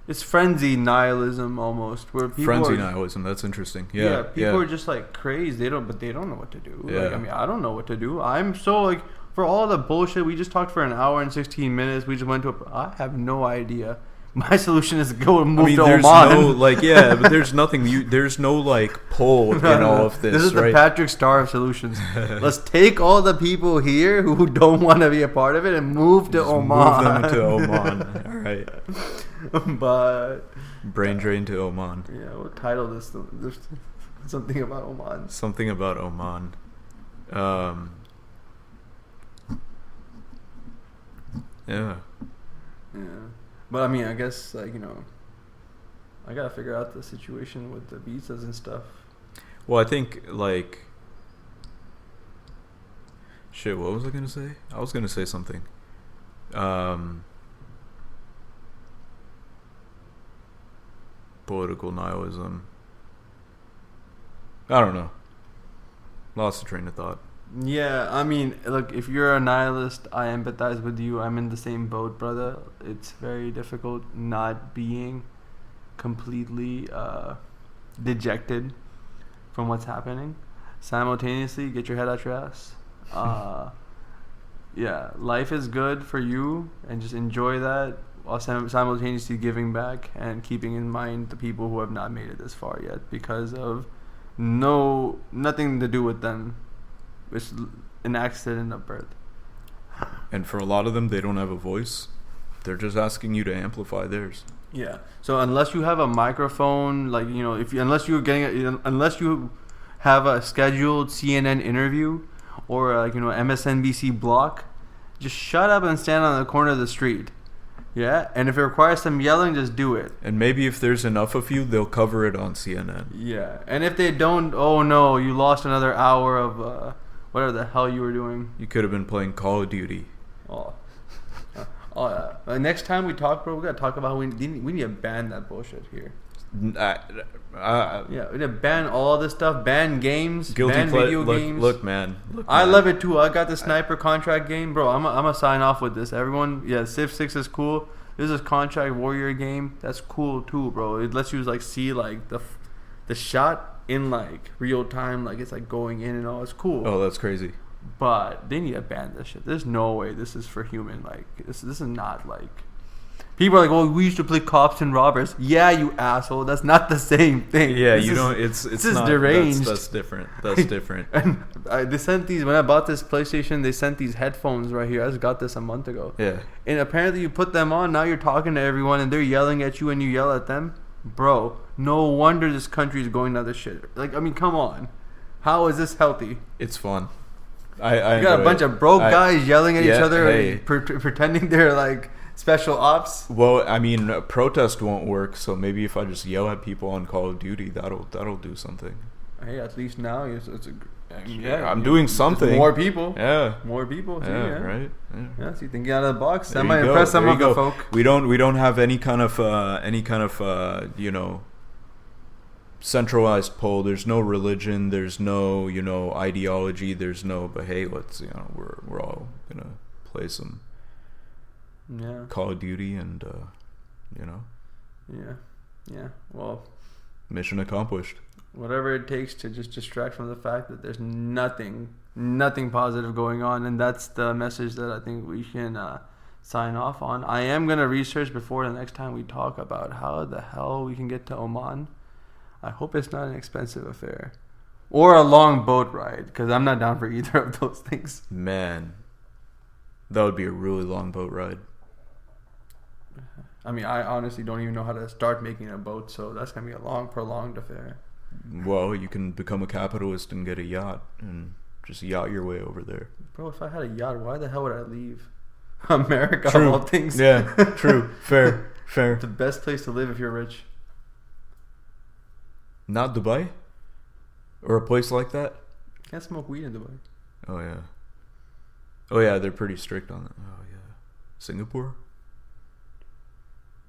it's frenzy nihilism almost, where people Frenzy are, nihilism. That's interesting. people are just like crazed. They don't know what to do. Yeah. Like, I mean, I don't know what to do. I'm so like, for all the bullshit we just talked for an hour and 16 minutes. We just went to I have no idea. My solution is to go and move to there's Oman. no like, yeah, but there's nothing. There's no like pull in all of this. This is right? the Patrick Star of solutions. Let's take all the people here who don't want to be a part of it and move to Just Oman. Move them to Oman. All right. But Brain drain to Oman. yeah, we'll title this something about Oman. Something about Oman. Yeah. Yeah. But I mean, I guess like, you know, I gotta figure out the situation with the visas and stuff. Well, I think like, shit. What was I gonna say? I was gonna say something. Political nihilism. I don't know. Lost the train of thought. Yeah, I mean, look, if you're a nihilist, I empathize with you. I'm in the same boat, brother. It's very difficult not being completely dejected from what's happening. Simultaneously, get your head out your ass. Yeah, life is good for you, and just enjoy that while simultaneously giving back and keeping in mind the people who have not made it this far yet because of nothing to do with them. It's an accident of birth. And for a lot of them, they don't have a voice. They're just asking you to amplify theirs. Yeah. So unless you have a microphone, like, you know, unless you have a scheduled CNN interview or like, you know, MSNBC block, just shut up and stand on the corner of the street. Yeah. And if it requires some yelling, just do it. And maybe if there's enough of you, they'll cover it on CNN. Yeah. And if they don't, oh no, you lost another hour of whatever the hell you were doing. You could have been playing Call of Duty. Oh. Next time we talk, bro, we gotta talk about we need to ban that bullshit here. Yeah, we need to ban all this stuff. Ban games. Ban video games. Look, man. I love it too. I got the sniper contract game, bro. I'm gonna sign off with this. Everyone, yeah, Civ 6 is cool. This is contract warrior game. That's cool too, bro. It lets you like see like the shot in like real time, like it's like going in and all. It's cool. Oh, that's crazy. But they need to ban this shit. There's no way this is for human. Like this is not like. People are like, "Oh, we used to play cops and robbers." Yeah, you asshole. That's not the same thing. Yeah, This you is- don't. It's this is not deranged. That's different. That's different. And they sent these when I bought this PlayStation. They sent these headphones right here. I just got this a month ago. Yeah. And apparently, you put them on. Now you're talking to everyone, and they're yelling at you, and you yell at them, bro. No wonder this country is going down this shit. Like, I mean, come on. How is this healthy? It's fun. I You got a bunch of broke guys yelling at each Yeah, other, hey. and pretending they're like special ops. Well, I mean, protest won't work. So maybe if I just yell at people on Call of Duty, that'll do something. Hey, at least now I'm doing something. More people. Yeah. More people. See, Yeah. Right. Yeah. Yeah, so you thinking out of the box. There That might you go. impress some There of you the go. folk. We don't have any kind of you know, centralized poll. There's no religion. There's no, you know, ideology. There's no. But hey, let's, you know, we're all gonna play some Yeah. Call of Duty and you know, Yeah. Well, mission accomplished. whatever it takes to just distract from the fact that there's nothing positive going on, and that's the message that I think we can sign off on. I am gonna research before the next time we talk about how the hell we can get to Oman. I hope it's not an expensive affair or a long boat ride, because I'm not down for either of those things. Man, that would be a really long boat ride. I mean, I honestly don't even know how to start making a boat, so that's gonna be a long, prolonged affair. Well, you can become a capitalist and get a yacht and just yacht your way over there. Bro, if I had a yacht, why the hell would I leave America True. of all things? Yeah, true. Fair. The best place to live if you're rich. Not Dubai? Or a place like that? Can't smoke weed in Dubai. Oh, yeah. Oh, yeah, they're pretty strict on it. Oh, yeah. Singapore?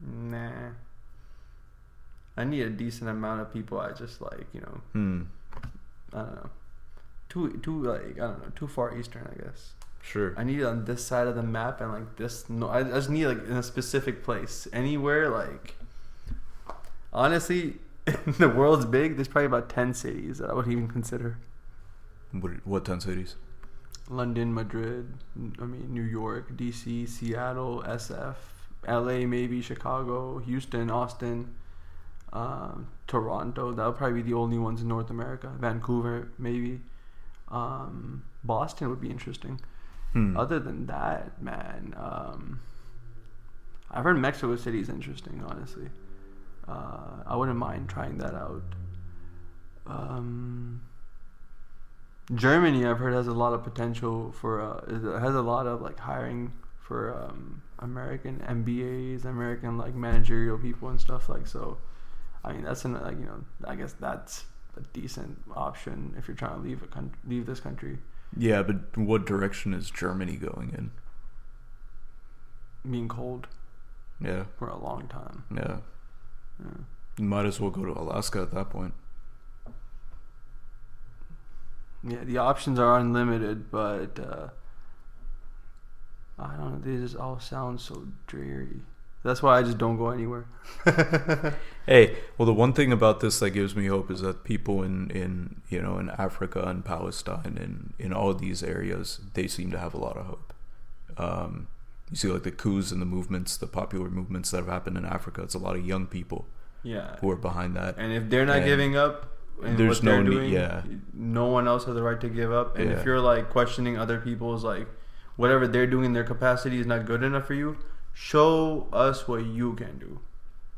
Nah. I need a decent amount of people. I just like, you know, I don't know. Too far eastern, I guess. Sure. I need it on this side of the map and like this. No, I just need like in a specific place. Anywhere like Honestly, the world's big. There's probably about 10 cities that I would even consider. What 10 cities? London, Madrid, New York, DC, Seattle, SF, LA, maybe Chicago, Houston, Austin, Toronto. That would probably be the only ones in North America. Vancouver, maybe. Boston would be interesting. Other than that, man, I've heard Mexico City is interesting, honestly. I wouldn't mind trying that out. Germany, I've heard, has a lot of potential for. It has a lot of like hiring for American MBAs, American like managerial people and stuff like so. I mean, that's I guess that's a decent option if you're trying to leave this country. Yeah, but what direction is Germany going in? Being cold. Yeah. For a long time. Yeah. You might as well go to Alaska at that point. Yeah, the options are unlimited, but I don't know. They just all sound so dreary. That's why I just don't go anywhere. Hey, well, the one thing about this that gives me hope is that people in Africa and Palestine and in all of these areas, they seem to have a lot of hope. You see, like the coups and the movements, the popular movements that have happened in Africa. It's a lot of young people, who are behind that. And if they're not giving up, and there's what they're no doing, no one else has the right to give up. And if you're like questioning other people's like whatever they're doing in their capacity is not good enough for you, show us what you can do,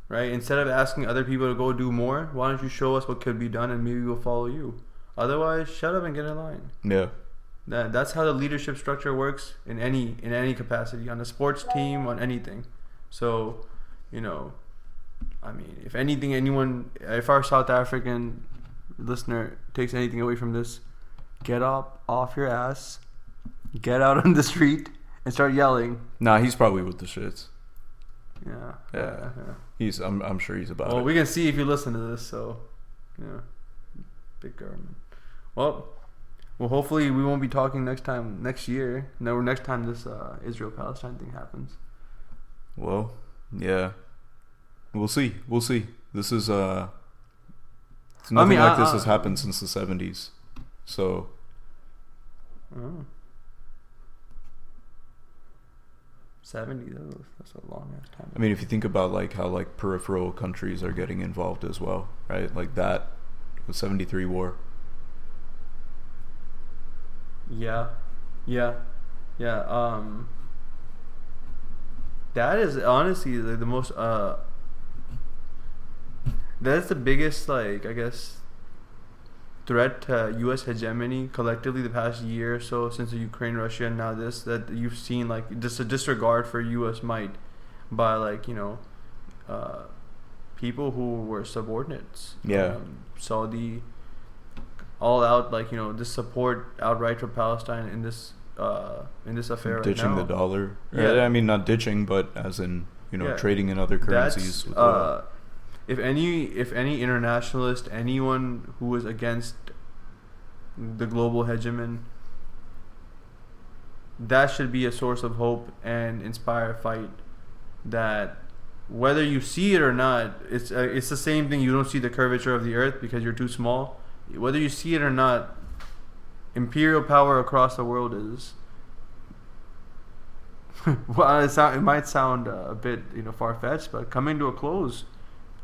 right? Instead of asking other people to go do more, why don't you show us what could be done and maybe we'll follow you. Otherwise, shut up and get in line. Yeah. That's how the leadership structure works in any capacity, on a sports team, on anything. So, if our South African listener takes anything away from this, get up off your ass, get out on the street, and start yelling. Nah, he's probably with the shits. Yeah. I'm sure he's about it. Well, we can see if you listen to this. So, big government. Well, hopefully we won't be talking next year. No, next time this Israel-Palestine thing happens. Well, yeah. We'll see. This is nothing like this has happened since the 70s. So. Oh. 70, that's a long ass time. I mean, if you think about like how like peripheral countries are getting involved as well, right? Like that, the 73 war. Yeah. That is honestly like the most. That's the biggest, like, I guess, threat to U.S. hegemony collectively the past year or so since the Ukraine, Russia, and now this, that you've seen, like, just a disregard for U.S. might by, like, people who were subordinates. Yeah. Saudi, all out, like, just support outright for Palestine in this affair ditching right now. the dollar. Yeah. I mean, not ditching, but as in, trading in other currencies. If any internationalist, anyone who is against the global hegemon, that should be a source of hope and inspire a fight. That whether you see it or not, it's the same thing. You don't see the curvature of the earth because you're too small. Whether you see it or not, imperial power across the world is. Well, it might sound a bit far fetched, but coming to a close.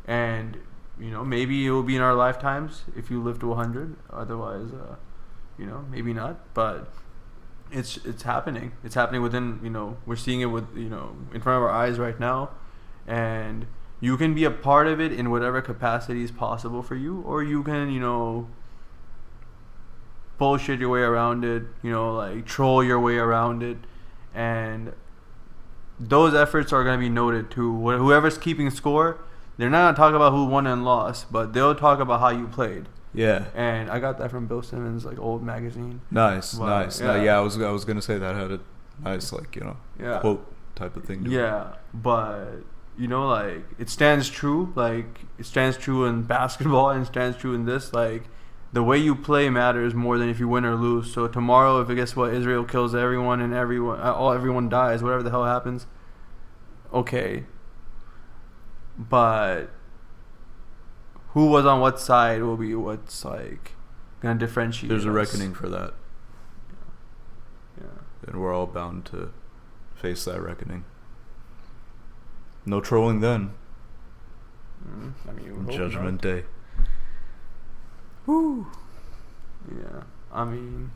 And maybe it will be in our lifetimes if you live to 100. Otherwise, maybe not. But it's happening. It's happening within. We're seeing it with in front of our eyes right now, and you can be a part of it in whatever capacity is possible for you, or you can bullshit your way around it. Like troll your way around it, and those efforts are going to be noted too. Whoever's keeping score. They're not going to talk about who won and lost, but they'll talk about how you played. Yeah. And I got that from Bill Simmons' like old magazine. Nice. Yeah. I was going to say that had a nice quote type of thing to it. Yeah, but like it stands true. Like it stands true in basketball and it stands true in this. Like the way you play matters more than if you win or lose. So tomorrow, if Israel kills everyone and everyone dies, whatever the hell happens, okay. But who was on what side will be what's like gonna differentiate. There's a us. reckoning for that. Yeah. And we're all bound to face that reckoning. No trolling then. I mean, we hope Judgment not. Day. Woo. Yeah. I mean,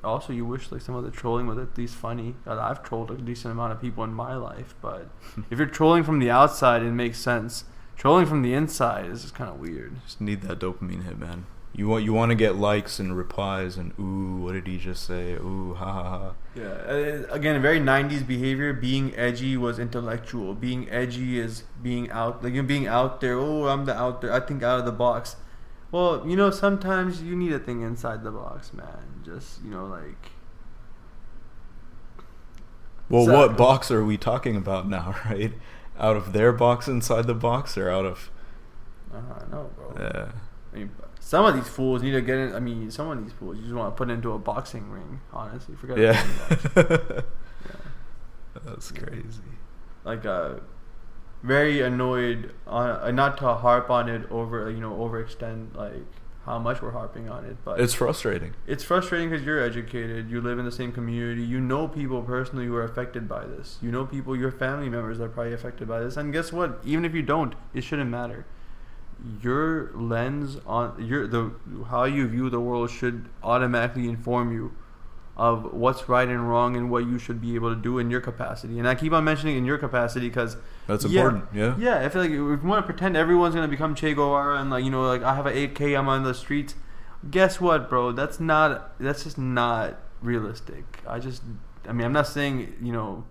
also you wish like some of the trolling was at least funny. I've trolled a decent amount of people in my life, but if you're trolling from the outside, it makes sense. Trolling from the inside is just kind of weird. Just need that dopamine hit, man. You want to get likes and replies and ooh, what did he just say? Ooh, ha ha ha. Yeah. Again, very 90s behavior. Being edgy was intellectual. Being edgy is being out, like you're being out there. Oh, I'm the out there. I think out of the box. Well, you know, sometimes you need a thing inside the box, man. Just, you know, like. Well, what box are we talking about now, right? Out of their box inside the box, or out of? I know, bro. Yeah. I mean, some of these fools need to get in. I mean, some of these fools you just want to put into a boxing ring. Honestly, forget. Yeah. Yeah. That's crazy. Like, very annoyed on not to harp on it over, you know, overextend like how much we're harping on it, but It's frustrating. it's frustrating because you're educated, you live in the same community, you know people personally who are affected by this, you know people, your family members are probably affected by this, and guess what? Even if you don't, it shouldn't matter. Your lens on how you view the world should automatically inform you of what's right and wrong and what you should be able to do in your capacity. And I keep on mentioning in your capacity because That's important. Yeah. I feel like if you want to pretend everyone's gonna become Che Guevara and like, you know, like I have an 8K, I'm on the streets. Guess what, bro? That's just not realistic. I mean, I'm not saying, you know,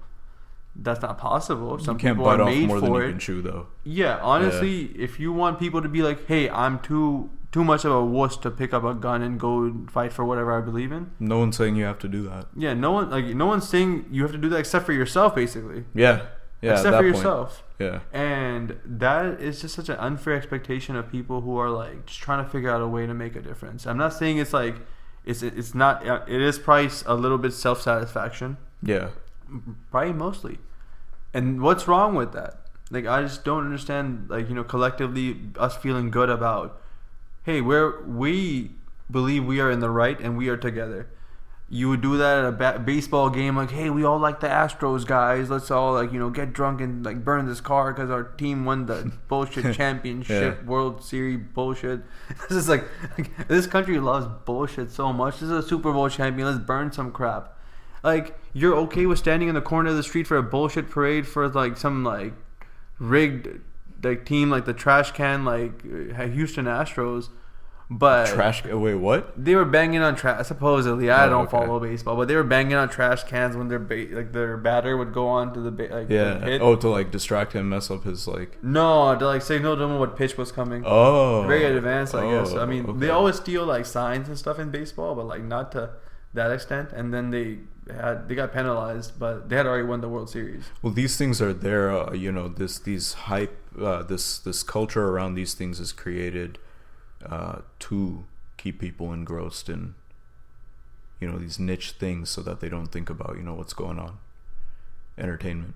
that's not possible. Some You can't people bite are off made more than for you it. can chew, though. Yeah, honestly, if you want people to be like, hey, I'm too much of a wuss to pick up a gun and go and fight for whatever I believe in. No one's saying you have to do that. Yeah, no one's saying you have to do that except for yourself, basically. Yeah. Yeah. Except at that for point. yourself. Yeah. And that is just such an unfair expectation of people who are like just trying to figure out a way to make a difference. I'm not saying it's like it's not. It is probably a little bit self-satisfaction. Yeah. Probably mostly. And what's wrong with that? Like, I just don't understand, like, you know, collectively us feeling good about, hey, we believe we are in the right and we are together. You would do that at a baseball game, like, hey, we all like the Astros, guys. Let's all, like, you know, get drunk and, like, burn this car because our team won the bullshit championship, Yeah. World Series bullshit. This is like, this country loves bullshit so much. This is a Super Bowl champion. Let's burn some crap. Like, you're okay with standing in the corner of the street for a bullshit parade for, like, some, like, rigged, like, team, like the trash can, like, Houston Astros, but... Wait, what? They were banging on trash, supposedly. I don't okay. follow baseball, but they were banging on trash cans when their batter would go on to the, Yeah. the hit. Oh, to, like, distract him, mess up his, like... No, to, like, signal to them what pitch was coming. Oh. Very advanced, I guess. Oh, I mean, okay. they always steal, like, signs and stuff in baseball, but, like, not to that extent. And then they got penalized, but they had already won the World Series. Well, these things are there. You know, these hype, this culture around these things is created to keep people engrossed in, you know, these niche things, so that they don't think about, you know, what's going on. Entertainment.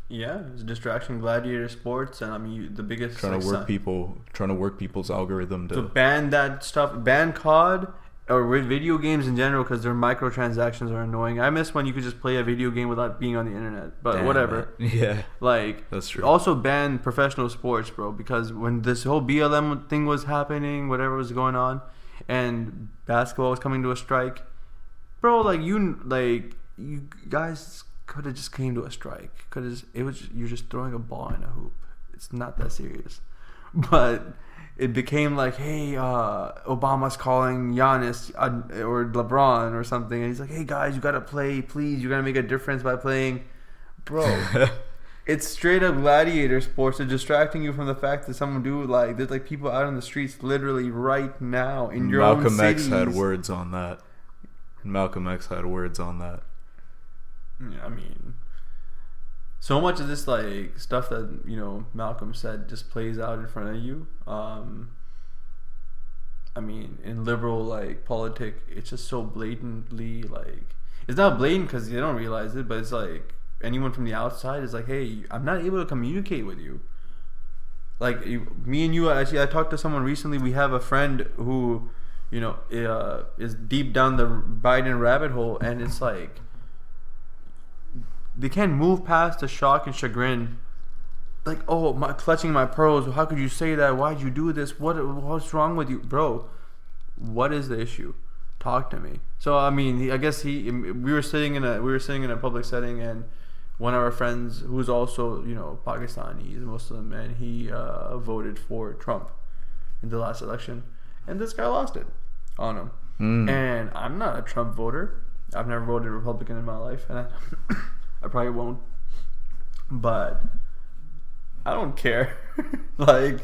Yeah, it's a distraction. Gladiator sports, and I mean the biggest Trying to work people's algorithm to ban that stuff, ban COD. Or with video games in general, because their microtransactions are annoying. I miss when you could just play a video game without being on the internet. But Damn, whatever. man. Yeah. Like, That's true. Also ban professional sports, bro, because when this whole BLM thing was happening, whatever was going on, and basketball was coming to a strike, bro, you guys could have just came to a strike. You're just throwing a ball in a hoop. It's not that serious. But it became like, hey, Obama's calling Giannis or LeBron or something, and he's like, hey guys, you gotta play, please, you gotta make a difference by playing. Bro, it's straight up gladiator sports. They're distracting you from the fact that there's like people out on the streets literally right now in your own cities. Malcolm X had words on that. Yeah, I mean, so much of this like stuff that, you know, Malcolm said just plays out in front of you. I mean, in liberal like politic, it's just so blatantly like, it's not blatant because they don't realize it, but it's like anyone from the outside is like, hey, I'm not able to communicate with you. like me and you, actually, I talked to someone recently. We have a friend who, is deep down the Biden rabbit hole, and it's like they can't move past the shock and chagrin. Like, oh, clutching my pearls. How could you say that? Why'd you do this? What's wrong with you, bro? What is the issue? Talk to me. So I mean, we were sitting in a public setting, and one of our friends, who's also Pakistani, he's Muslim, and he voted for Trump in the last election, and this guy lost it on him. And I'm not a Trump voter. I've never voted Republican in my life, and I probably won't. But I don't care. Like,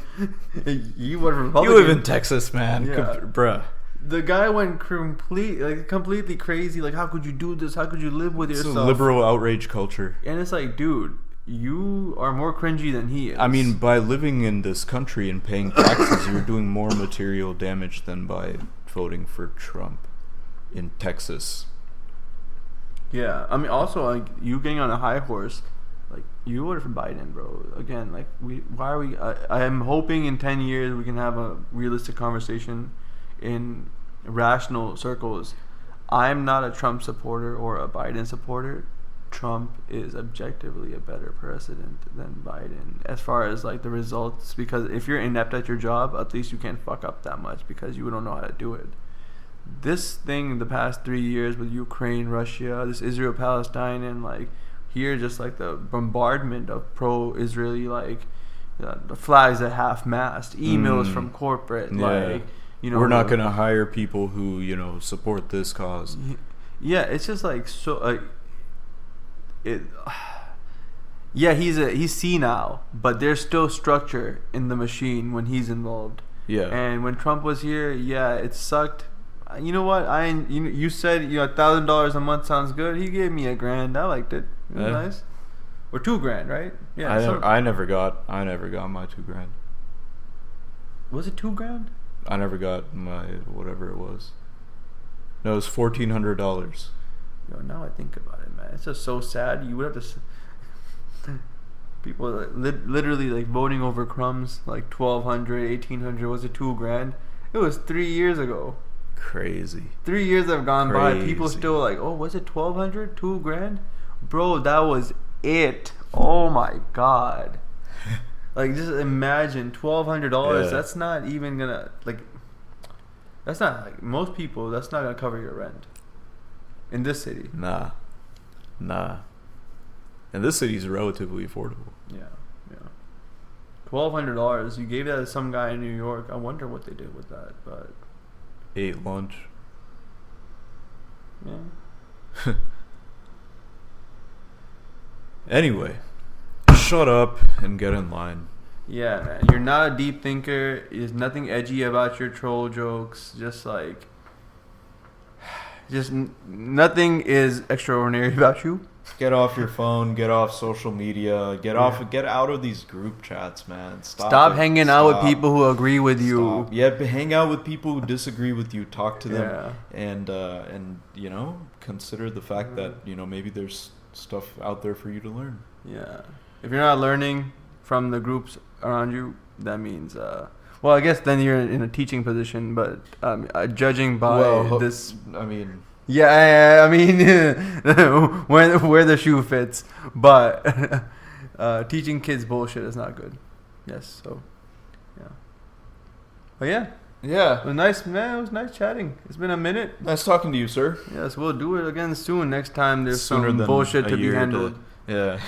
you voted Republican. You live in Texas, man. Yeah. Bruh. The guy went completely crazy. Like, how could you do this? How could you live with yourself? It's a liberal outrage culture. And it's like, dude, you are more cringy than he is. I mean, by living in this country and paying taxes, you're doing more material damage than by voting for Trump in Texas. Yeah, I mean, also, like, you getting on a high horse, like, you voted for Biden, bro. Again, like, I am hoping in 10 years we can have a realistic conversation in rational circles. I'm not a Trump supporter or a Biden supporter. Trump is objectively a better president than Biden as far as like the results, because if you're inept at your job, at least you can't fuck up that much because you don't know how to do it. This thing the past 3 years with Ukraine, Russia, this Israel Palestine, and like here just like the bombardment of pro-Israeli, like the flags at half-mast, emails from corporate, like, we're not going to hire people who, support this cause. Yeah, it's just like so like it. Yeah, he's senile, but there's still structure in the machine when he's involved. Yeah. And when Trump was here, yeah, it sucked. You know what? You said $1,000 a month sounds good. He gave me $1,000. I liked it. It was nice. Or $2,000, right? Yeah. I never got my $2,000. Was it $2,000? I never got my whatever it was. No, it was $1,400. Yo, now I think about it, man. It's just so sad. You would have to. People literally like voting over crumbs, like $1,200, $1,800. Was it $2,000? It was 3 years ago. Crazy. 3 years have gone by. People still like, oh, was it $1,200, $2,000? Bro, that was it. Oh my god. Like, just imagine $1,200. Yeah. That's not even gonna that's not like most people. That's not gonna cover your rent in this city. Nah. And this city is relatively affordable. Yeah. $1,200. You gave that to some guy in New York. I wonder what they did with that. But ate lunch. Yeah. Anyway, shut up and get in line. Yeah, man. You're not a deep thinker. There's nothing edgy about your troll jokes. Just nothing is extraordinary about you. Get off your phone. Get off social media. Get out of these group chats, man. Stop hanging out with people who agree with you. Stop. Yeah, hang out with people who disagree with you. Talk to them, and consider the fact that maybe there's stuff out there for you to learn. Yeah. If you're not learning from the groups around you, that means well, I guess then you're in a teaching position, but judging by this, I mean, yeah, I mean, where the shoe fits, but teaching kids bullshit is not good. Yes, so yeah, but yeah, it was nice, man. It was nice chatting. It's been a minute. Nice talking to you, sir. Yes, we'll do it again soon. Next time there's some bullshit to be handled. Yeah.